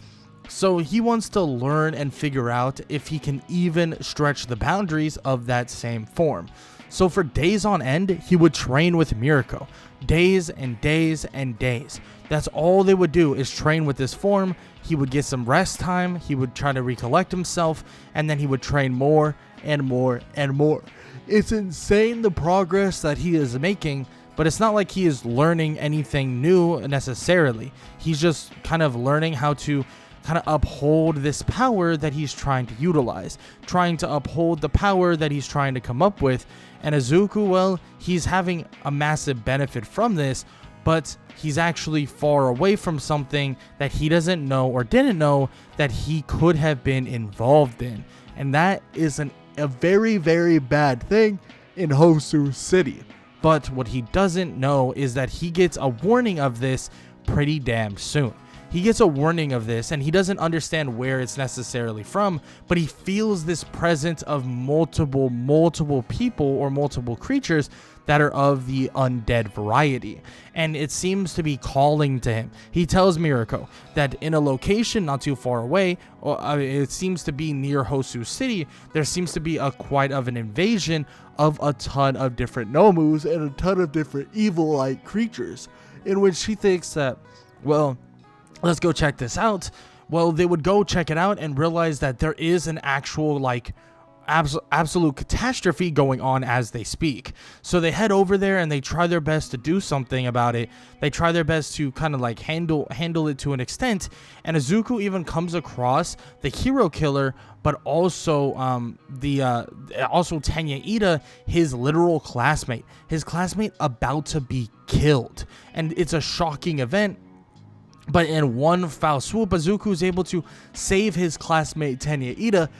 So he wants to learn and figure out if he can even stretch the boundaries of that same form. So for days on end, he would train with Mirko. Days and days and days. That's all they would do, is train with this form. He would get some rest time, he would try to recollect himself, and then he would train more and more and more. It's insane the progress that he is making, but it's not like he is learning anything new necessarily. He's just kind of learning how to kind of uphold this power that he's trying to utilize, trying to uphold the power that he's trying to come up with. And Izuku, well, he's having a massive benefit from this, but he's actually far away from something that he doesn't know or didn't know that he could have been involved in. And that is a very, very bad thing in Hosu City. But what he doesn't know is that he gets a warning of this pretty damn soon. He gets a warning of this, and he doesn't understand where it's necessarily from, but he feels this presence of multiple people or multiple creatures that are of the undead variety, and it seems to be calling to him. He tells Mirko that in a location not too far away, it seems to be near Hosu City, there seems to be quite of an invasion of a ton of different Nomus and a ton of different evil-like creatures, in which he thinks that, well, let's go check this out. Well, they would go check it out and realize that there is an actual, absolute catastrophe going on as they speak. So they head over there and they try their best to do something about it. They try their best to kind of handle it to an extent. And Izuku even comes across the hero killer, but also also Tenya Ida, his literal classmate. His classmate about to be killed. And it's a shocking event. But in one foul swoop, Izuku is able to save his classmate Tenya Ida,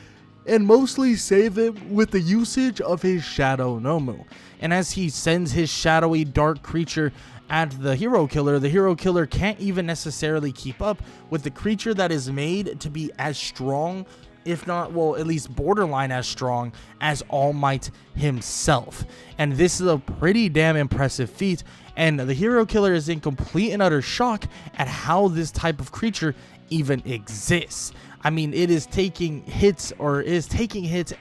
and mostly save him with the usage of his Shadow Nomu. And as he sends his shadowy dark creature at the hero killer can't even necessarily keep up with the creature that is made to be as strong, if not, well, at least borderline as strong as All Might himself. And this is a pretty damn impressive feat, and the hero killer is in complete and utter shock at how this type of creature even exists. I mean, it is taking hits,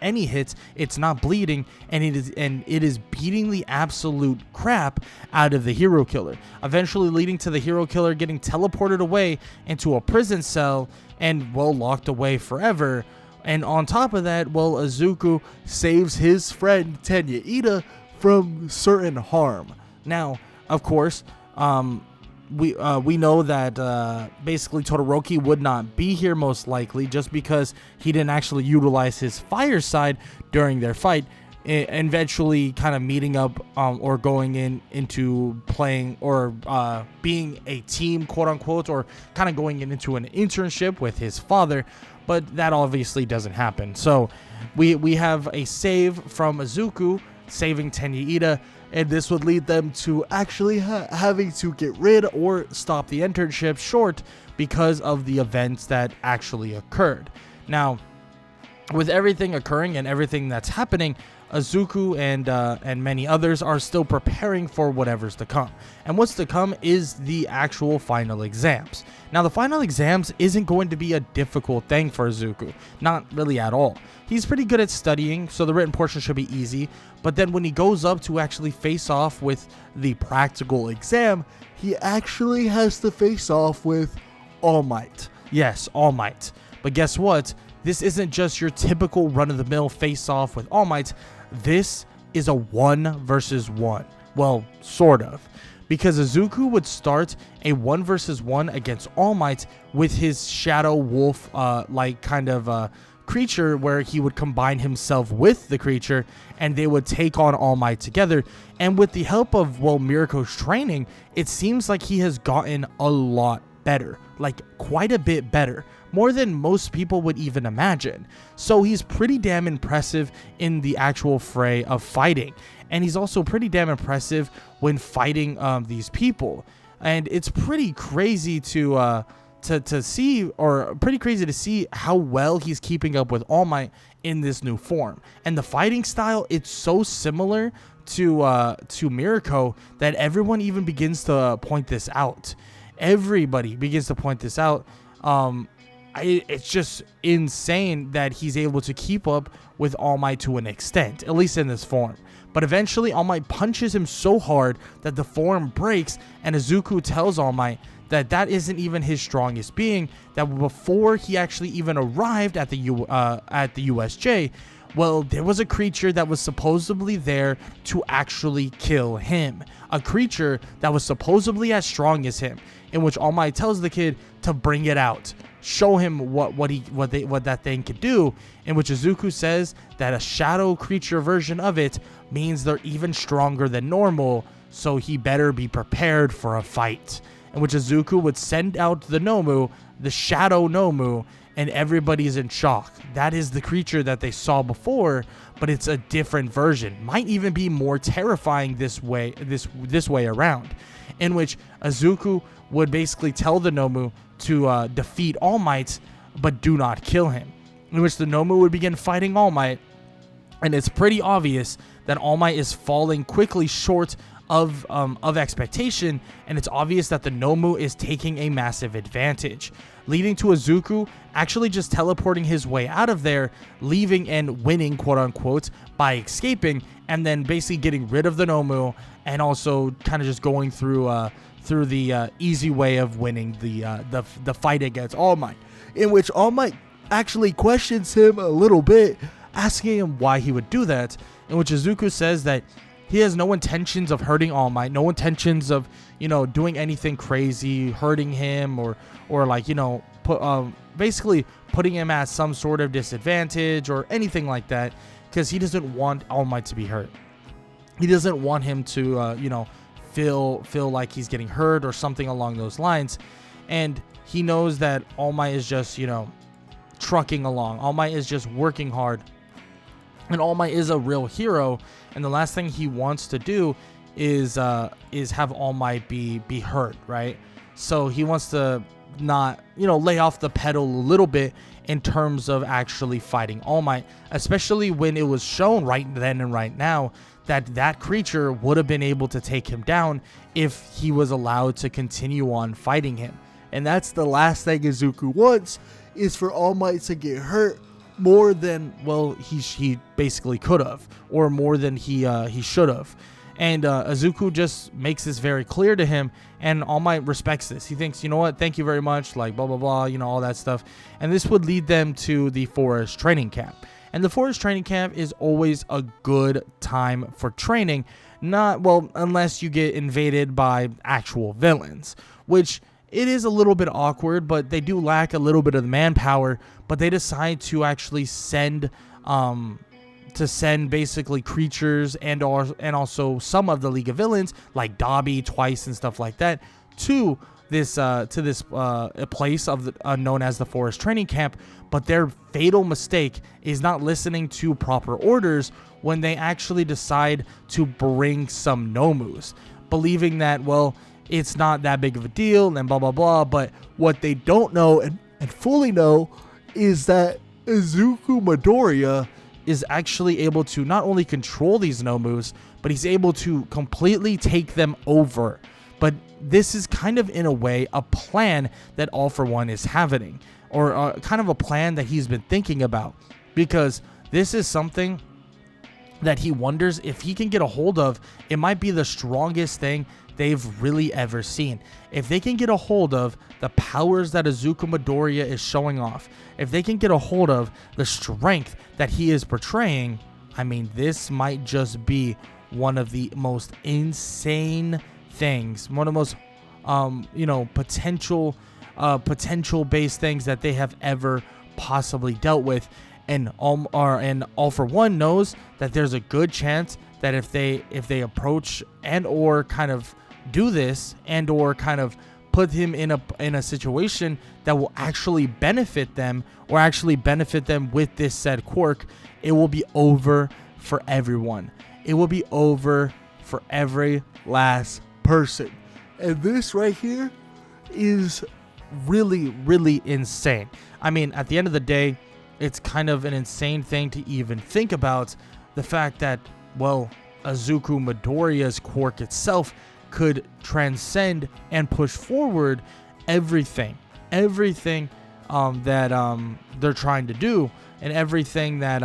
any hits, it's not bleeding, and it is beating the absolute crap out of the hero killer, eventually leading to the hero killer getting teleported away into a prison cell and, well, locked away forever. And on top of that, well, Izuku saves his friend Tenya Ida from certain harm. Now, of course, we know that basically Todoroki would not be here most likely, just because he didn't actually utilize his fire side during their fight, eventually kind of meeting up or going into playing or being a team, quote unquote, or kind of going into an internship with his father. But that obviously doesn't happen. So we have a save from Izuku saving Tenya Ida, and this would lead them to actually having to get rid or stop the internship short because of the events that actually occurred. Now, with everything occurring and everything that's happening, Izuku and many others are still preparing for whatever's to come. And what's to come is the actual final exams. Now, the final exams isn't going to be a difficult thing for Izuku. Not really at all. He's pretty good at studying, so the written portion should be easy. But then when he goes up to actually face off with the practical exam, he actually has to face off with All Might. Yes, All Might. But guess what? This isn't just your typical run-of-the-mill face-off with All Might. This is a 1 versus 1. Well, sort of. Because Izuku would start a 1 versus 1 against All Might with his Shadow Wolf creature, where he would combine himself with the creature and they would take on All Might together. And with the help of, well, Mirko's training, it seems like he has gotten a lot better, like quite a bit better, more than most people would even imagine. So he's pretty damn impressive in the actual fray of fighting, and he's also pretty damn impressive when fighting these people. And it's pretty crazy to see, or pretty crazy to see how well he's keeping up with All Might in this new form. And the fighting style, it's so similar to Mirko that everyone even begins to point this out. Everybody begins to point this out. It's just insane that he's able to keep up with All Might to an extent, at least in this form. But eventually, All Might punches him so hard that the form breaks, and Izuku tells All Might that that isn't even his strongest being, that before he actually even arrived at the USJ, well, there was a creature that was supposedly there to actually kill him. A creature that was supposedly as strong as him, in which All Might tells the kid to bring it out, show him what that thing could do, in which Izuku says that a shadow creature version of it means they're even stronger than normal, so he better be prepared for a fight. In which Izuku would send out the Nomu, the shadow Nomu, and everybody's in shock. That is the creature that they saw before, but it's a different version. Might even be more terrifying this way around. In which Izuku would basically tell the Nomu to defeat All Might, but do not kill him. In which the Nomu would begin fighting All Might, and it's pretty obvious that All Might is falling quickly short of expectation, and it's obvious that the Nomu is taking a massive advantage, leading to Izuku actually just teleporting his way out of there, leaving and winning, quote unquote, by escaping, and then basically getting rid of the Nomu, and also kind of just going through the easy way of winning the fight against All Might, in which All Might actually questions him a little bit, asking him why he would do that, in which Izuku says that he has no intentions of hurting All Might, no intentions of, doing anything crazy, hurting him, or like, basically putting him at some sort of disadvantage or anything like that, because he doesn't want All Might to be hurt. He doesn't want him to, feel like he's getting hurt or something along those lines. And he knows that All Might is just, trucking along. All Might is just working hard. And All Might is a real hero, and the last thing he wants to do is have All Might be hurt, right? So he wants to not, lay off the pedal a little bit in terms of actually fighting All Might, especially when it was shown right then and right now that creature would have been able to take him down if he was allowed to continue on fighting him. And that's the last thing Izuku wants, is for All Might to get hurt more than, well, he basically could have, or more than he should have. And Izuku just makes this very clear to him, and All Might respects this. He thinks, you know what, thank you very much, like blah blah blah, all that stuff. And this would lead them to the forest training camp. And the forest training camp is always a good time for training, unless you get invaded by actual villains, which it is a little bit awkward, but they do lack a little bit of the manpower. But they decide to actually send basically creatures and also some of the League of Villains, like Dobby twice and stuff like that, to this place known as the Forest Training Camp. But their fatal mistake is not listening to proper orders when they actually decide to bring some Nomus, believing that, well, it's not that big of a deal and blah blah blah. But what they don't know and fully know is that Izuku Midoriya is actually able to not only control these Nomus, but he's able to completely take them over. But this is kind of, in a way, a plan that All For One is having, or kind of a plan that he's been thinking about, because this is something that he wonders if he can get a hold of. It might be the strongest thing they've really ever seen. If they can get a hold of the powers that Izuku Midoriya is showing off, if they can get a hold of the strength that he is portraying, I mean, this might just be one of the most insane things, one of the most potential based things that they have ever possibly dealt with. And All For One knows that there's a good chance that if they approach and or kind of do this and or kind of put him in a situation that will actually benefit them, or actually benefit them with this said quirk, it will be over for everyone. It will be over for every last person. And this right here is really, really insane. I mean, at the end of the day, it's kind of an insane thing to even think about. The fact that, well, Izuku Midoriya's quirk itself could transcend and push forward everything that they're trying to do, and everything that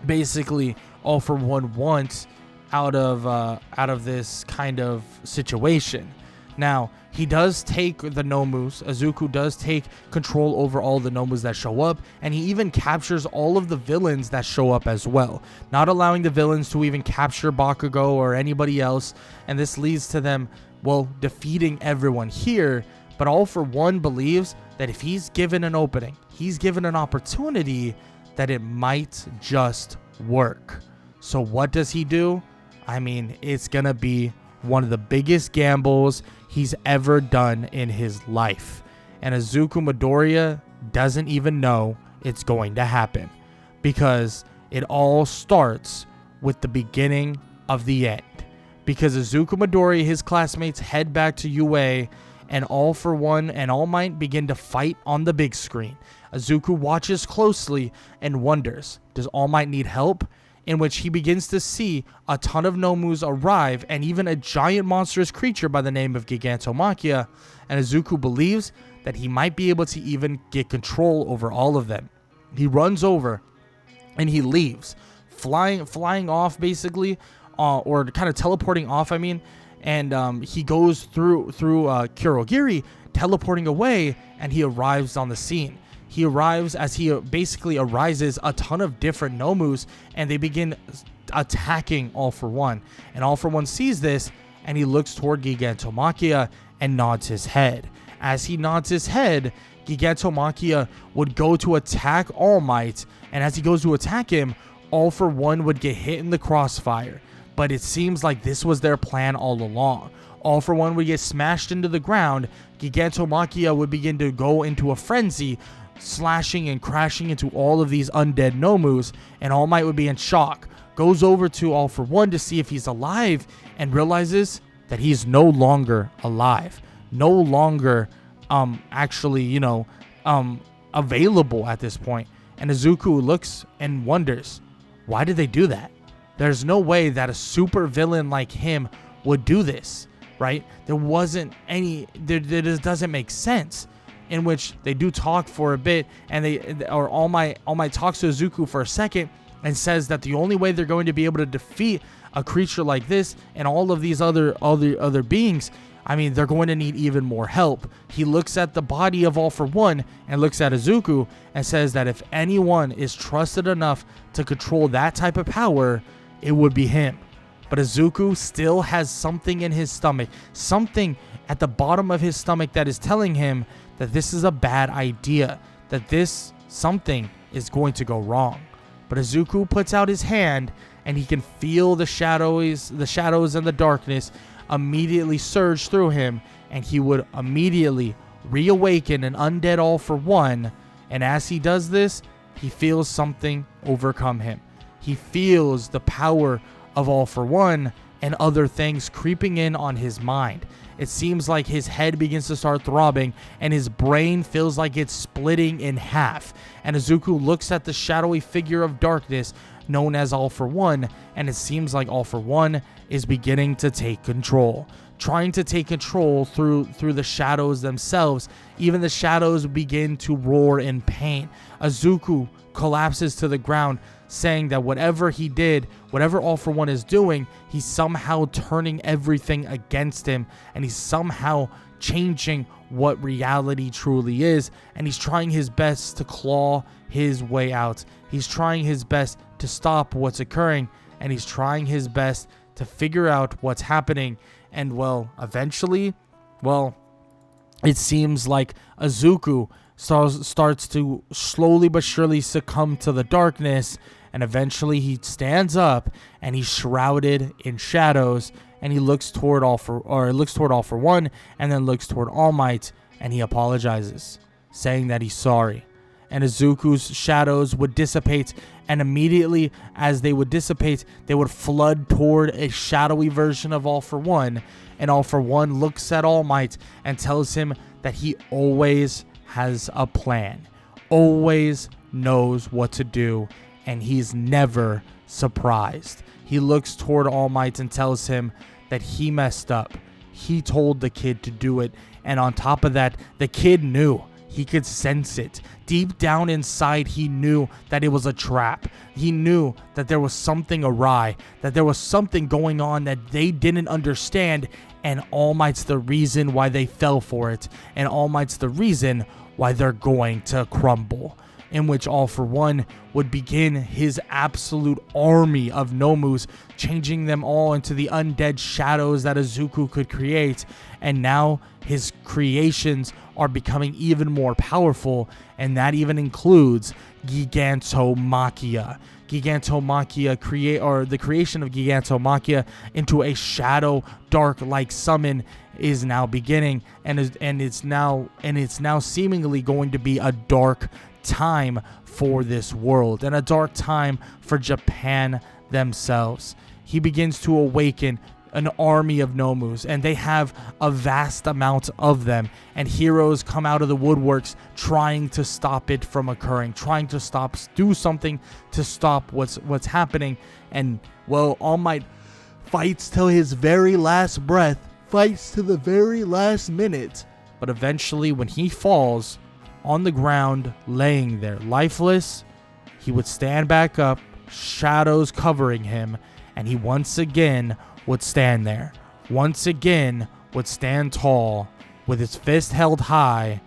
basically All For One wants out of this kind of situation. Now, he does take the Nomus. Izuku does take control over all the Nomus that show up, and he even captures all of the villains that show up as well, not allowing the villains to even capture Bakugo or anybody else, and this leads to them, well, defeating everyone here. But All For One believes that if he's given an opening, he's given an opportunity, that it might just work. So what does he do? I mean, it's gonna be one of the biggest gambles he's ever done in his life. And Izuku Midoriya doesn't even know it's going to happen, because it all starts with the beginning of the end. Because Izuku Midoriya, his classmates, head back to UA, and All For One and All Might begin to fight on the big screen. Izuku watches closely and wonders, does All Might need help? In which he begins to see a ton of Nomus arrive, and even a giant monstrous creature by the name of Gigantomachia, and Izuku believes that he might be able to even get control over all of them. He runs over and he leaves, flying off basically, or kind of teleporting off, I mean, and he goes through Kurogiri, teleporting away, and he arrives on the scene. He arrives as he basically arises a ton of different Nomus, and they begin attacking All For One. And All For One sees this, and he looks toward Gigantomachia and nods his head. As he nods his head, Gigantomachia would go to attack All Might, and as he goes to attack him, All For One would get hit in the crossfire. But it seems like this was their plan all along. All For One would get smashed into the ground, Gigantomachia would begin to go into a frenzy, slashing and crashing into all of these undead Nomus, and All Might would be in shock. Goes over to All For One to see if he's alive, and realizes that he's no longer alive. No longer available at this point. And Izuku looks and wonders, why did they do that? There's no way that a super villain like him would do this, right? There just doesn't make sense. In which they do talk for a bit, and All Might talks to Izuku for a second and says that the only way they're going to be able to defeat a creature like this and all of these other beings, I mean, they're going to need even more help. He looks at the body of All For One and looks at Izuku and says that if anyone is trusted enough to control that type of power, it would be him. But Izuku still has something in his stomach, something at the bottom of his stomach that is telling him that this is a bad idea, that this something is going to go wrong. But Izuku puts out his hand, and he can feel the shadows and the darkness immediately surge through him, and he would immediately reawaken an undead All For One. And as he does this, he feels something overcome him. He feels the power of All For One and other things creeping in on his mind. It seems like his head begins to start throbbing, and his brain feels like it's splitting in half. And Izuku looks at the shadowy figure of darkness known as All For One, and it seems like All For One is beginning to take control. Trying to take control through the shadows themselves. Even the shadows begin to roar in pain. Izuku collapses to the ground, saying that whatever he did, whatever All For One is doing, he's somehow turning everything against him, and he's somehow changing what reality truly is, and he's trying his best to claw his way out. He's trying his best to stop what's occurring, and he's trying his best to figure out what's happening. And well, eventually, it seems like Izuku starts to slowly but surely succumb to the darkness, and eventually he stands up, and he's shrouded in shadows, and he looks toward All For One, and then looks toward All Might, and he apologizes, saying that he's sorry. And Izuku's shadows would dissipate, and immediately as they would dissipate, they would flood toward a shadowy version of All For One, and All For One looks at All Might and tells him that he always has a plan, always knows what to do, and he's never surprised. He looks toward All Might and tells him that he messed up. He told the kid to do it, and on top of that, the kid knew. He could sense it. Deep down inside, he knew that it was a trap. He knew that there was something awry, that there was something going on that they didn't understand, and All Might's the reason why they fell for it, and All Might's the reason why they're going to crumble. In which All For One would begin his absolute army of Nomus, changing them all into the undead shadows that Izuku could create, and now his creations are becoming even more powerful, and that even includes Gigantomachia. The creation of Gigantomachia into a shadow dark-like summon is now beginning, and it's now seemingly going to be a dark time for this world and a dark time for Japan themselves. He begins to awaken an army of Nomus, and they have a vast amount of them, and heroes come out of the woodworks trying to stop it from occurring, trying to do something to stop what's happening. And well, All Might fights till his very last breath, fights to the very last minute, but eventually when he falls on the ground, laying there lifeless, he would stand back up, shadows covering him, and he once again would stand there. Once again would stand tall with his fist held high,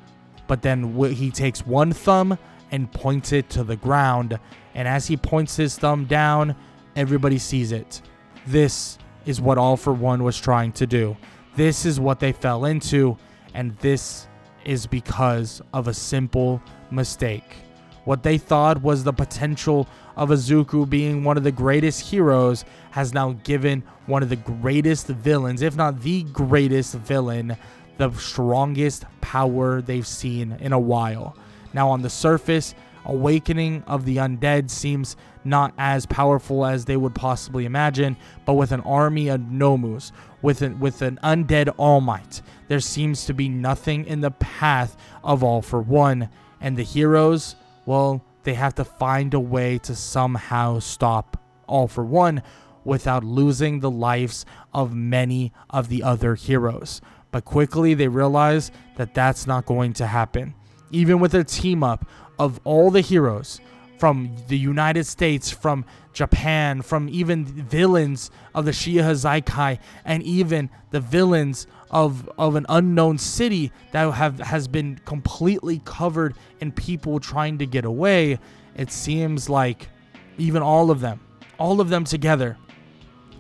but then he takes one thumb and points it to the ground, and as he points his thumb down, everybody sees it. This is what All For One was trying to do. This is what they fell into, and this is because of a simple mistake. What they thought was the potential of Izuku being one of the greatest heroes has now given one of the greatest villains, if not the greatest villain, the strongest power they've seen in a while. Now on the surface, awakening of the undead seems not as powerful as they would possibly imagine, but with an army of Nomus, with an undead All Might, there seems to be nothing in the path of All For One, and the heroes, well, they have to find a way to somehow stop All For One without losing the lives of many of the other heroes. But quickly they realize that that's not going to happen. Even with a team up of all the heroes from the United States, from Japan, from even villains of the Shiha Zaikai, and even the villains of an unknown city that has been completely covered in people trying to get away, it seems like even all of them together,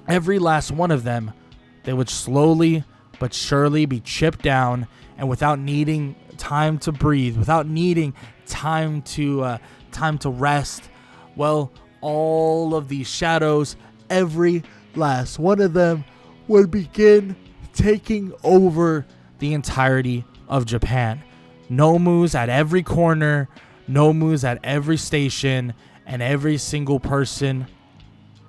every last one of them, they would slowly but surely be chipped down, and without needing time to breathe, without needing time to rest, well, all of these shadows, every last one of them would begin taking over the entirety of Japan. Nomus at every corner, Nomus at every station, and every single person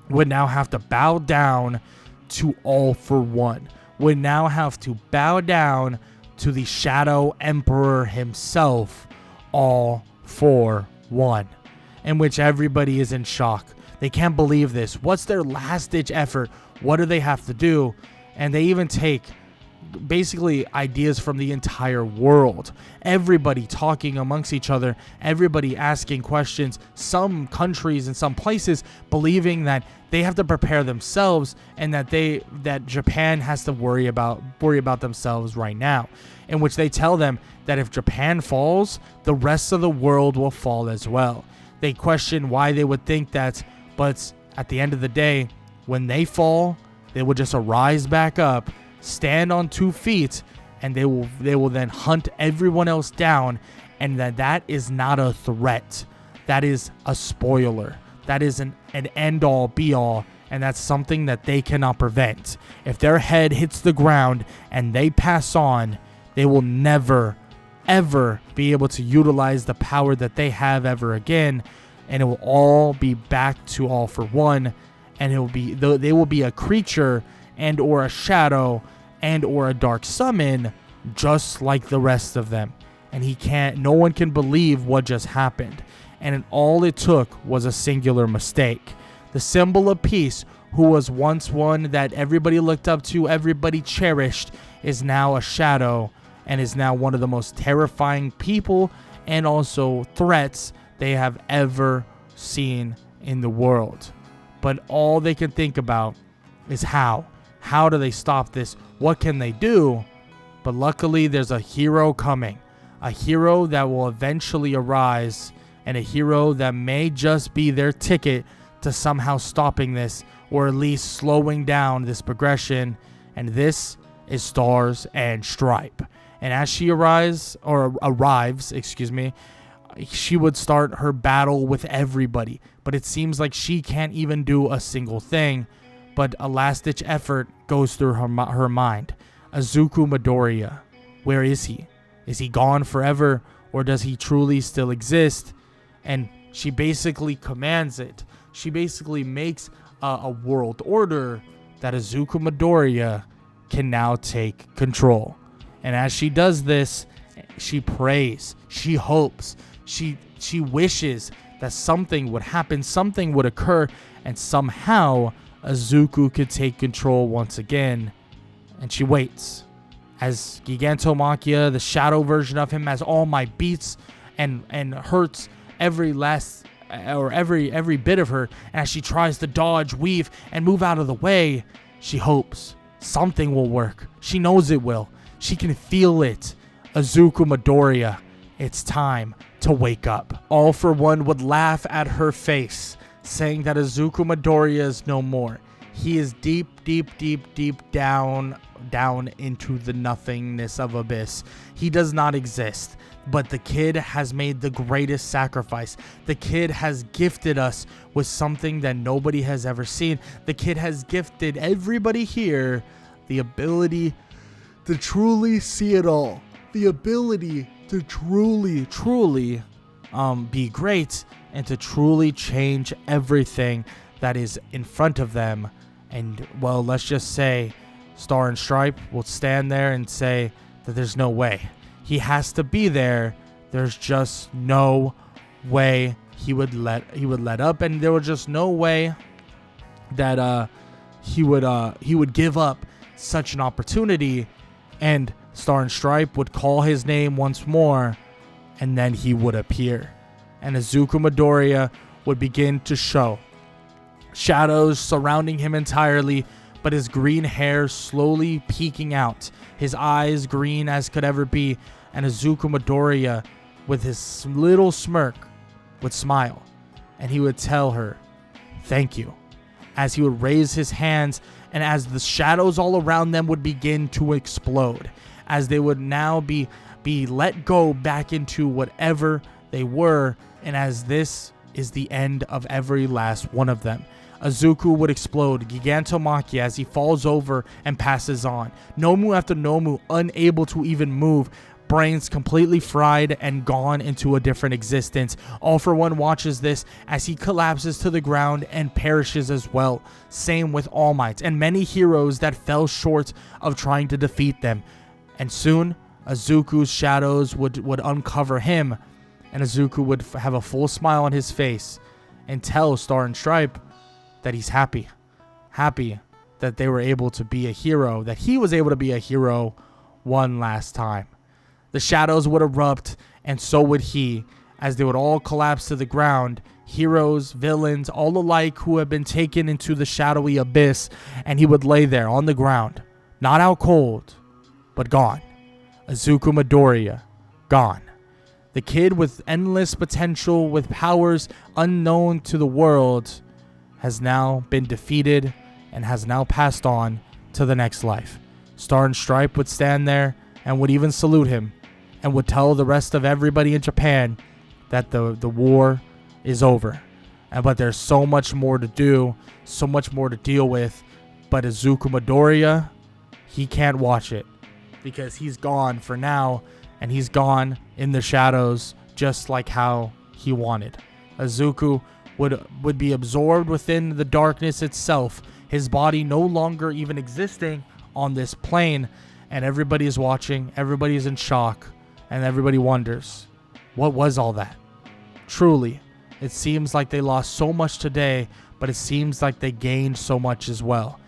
would now have to bow down to All For One, would now have to bow down to the Shadow Emperor himself, All For One, in which everybody is in shock. They can't believe this. What's their last-ditch effort? What do they have to do? And they even take basically ideas from the entire world. Everybody talking amongst each other, everybody asking questions, some countries and some places believing that they have to prepare themselves and that Japan has to worry about themselves right now, in which they tell them that if Japan falls, the rest of the world will fall as well. They question why they would think that, but at the end of the day, when they fall, they will just arise back up, stand on 2 feet, and they will then hunt everyone else down, and that is not a threat. That is a spoiler. That is an end-all, be-all, and that's something that they cannot prevent. If their head hits the ground and they pass on, they will never, ever be able to utilize the power that they have ever again, and it will all be back to All For One, and they will be a creature and or a shadow and or a dark summon, just like the rest of them. And no one can believe what just happened. And all it took was a singular mistake. The symbol of peace, who was once one that everybody looked up to, everybody cherished, is now a shadow and is now one of the most terrifying people and also threats they have ever seen in the world. But all they can think about is how. How do they stop this? What can they do? But luckily, there's a hero coming. A hero that will eventually arise, and a hero that may just be their ticket to somehow stopping this, or at least slowing down this progression. And this is Stars and Stripe. And as she arrives, she would start her battle with everybody. But it seems like she can't even do a single thing. But a last-ditch effort goes through her mind. Izuku Midoriya, where is he? Is he gone forever, or does he truly still exist? And she basically commands it. She basically makes a world order that Izuku Midoriya can now take control. And as she does this, she prays, she hopes, she wishes that something would happen, something would occur, and somehow Izuku could take control once again. And she waits. As Gigantomachia, the shadow version of him, has all might, beats and hurts every bit of her. And as she tries to dodge, weave, and move out of the way, she hopes something will work. She knows it will. She can feel it. Izuku Midoriya, it's time to wake up. All For One would laugh at her face, saying that Izuku Midoriya is no more. He is deep down into the nothingness of abyss. He does not exist. But the kid has made the greatest sacrifice. The kid has gifted us with something that nobody has ever seen. The kid has gifted everybody here the ability to truly see it all. The ability to truly be great and to truly change everything that is in front of them. And, well, let's just say Star and Stripe will stand there and say that there's no way. He has to be there. There's just no way he would let up, and there was just no way that he would give up such an opportunity. And Star and Stripe would call his name once more, and then he would appear, and Izuku Midoriya would begin to show. Shadows surrounding him entirely, but his green hair slowly peeking out, his eyes green as could ever be, and Izuku Midoriya, with his little smirk, would smile, and he would tell her, "Thank you," as he would raise his hands, and as the shadows all around them would begin to explode, as they would now be let go back into whatever they were, and as this is the end of every last one of them. Izuku would explode, Gigantomachia, as he falls over and passes on. Nomu after Nomu, unable to even move, brains completely fried and gone into a different existence. All For One watches this as he collapses to the ground and perishes as well. Same with All Might and many heroes that fell short of trying to defeat them. And soon, Izuku's shadows would uncover him, and Izuku would have a full smile on his face and tell Star and Stripe that he's happy that they were able to be a hero, that he was able to be a hero one last time. The shadows would erupt, and so would he, as they would all collapse to the ground, heroes, villains, all alike who had been taken into the shadowy abyss, and he would lay there on the ground, not out cold, but gone. Izuku Midoriya, gone. The kid with endless potential, with powers unknown to the world, has now been defeated and has now passed on to the next life. Star and Stripe would stand there and would even salute him and would tell the rest of everybody in Japan that the war is over. But there's so much more to do, so much more to deal with. But Izuku Midoriya, he can't watch it because he's gone for now, and he's gone in the shadows just like how he wanted. Izuku would be absorbed within the darkness itself, his body no longer even existing on this plane, and everybody is watching, everybody is in shock, and everybody wonders, what was all that? Truly, it seems like they lost so much today, but it seems like they gained so much as well.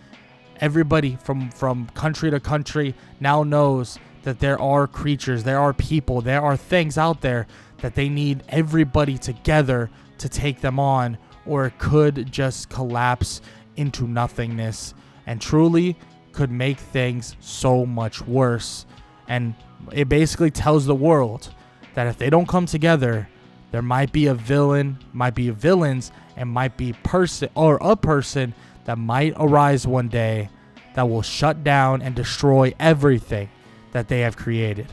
Everybody from country to country now knows that there are creatures, there are people, there are things out there that they need everybody together to take them on, or it could just collapse into nothingness and truly could make things so much worse. And it basically tells the world that if they don't come together, there might be a villain, might be villains, and might be a person that might arise one day that will shut down and destroy everything that they have created.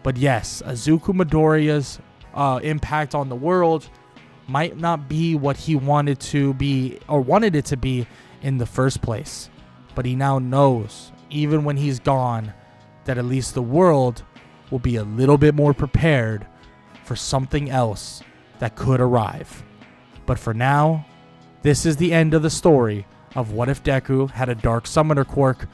But yes, Izuku Midoriya's impact on the world might not be what he wanted to be or wanted it to be in the first place. But he now knows, even when he's gone, that at least the world will be a little bit more prepared for something else that could arrive. But for now, this is the end of the story of What If Deku Had a Dark Summoner Quirk.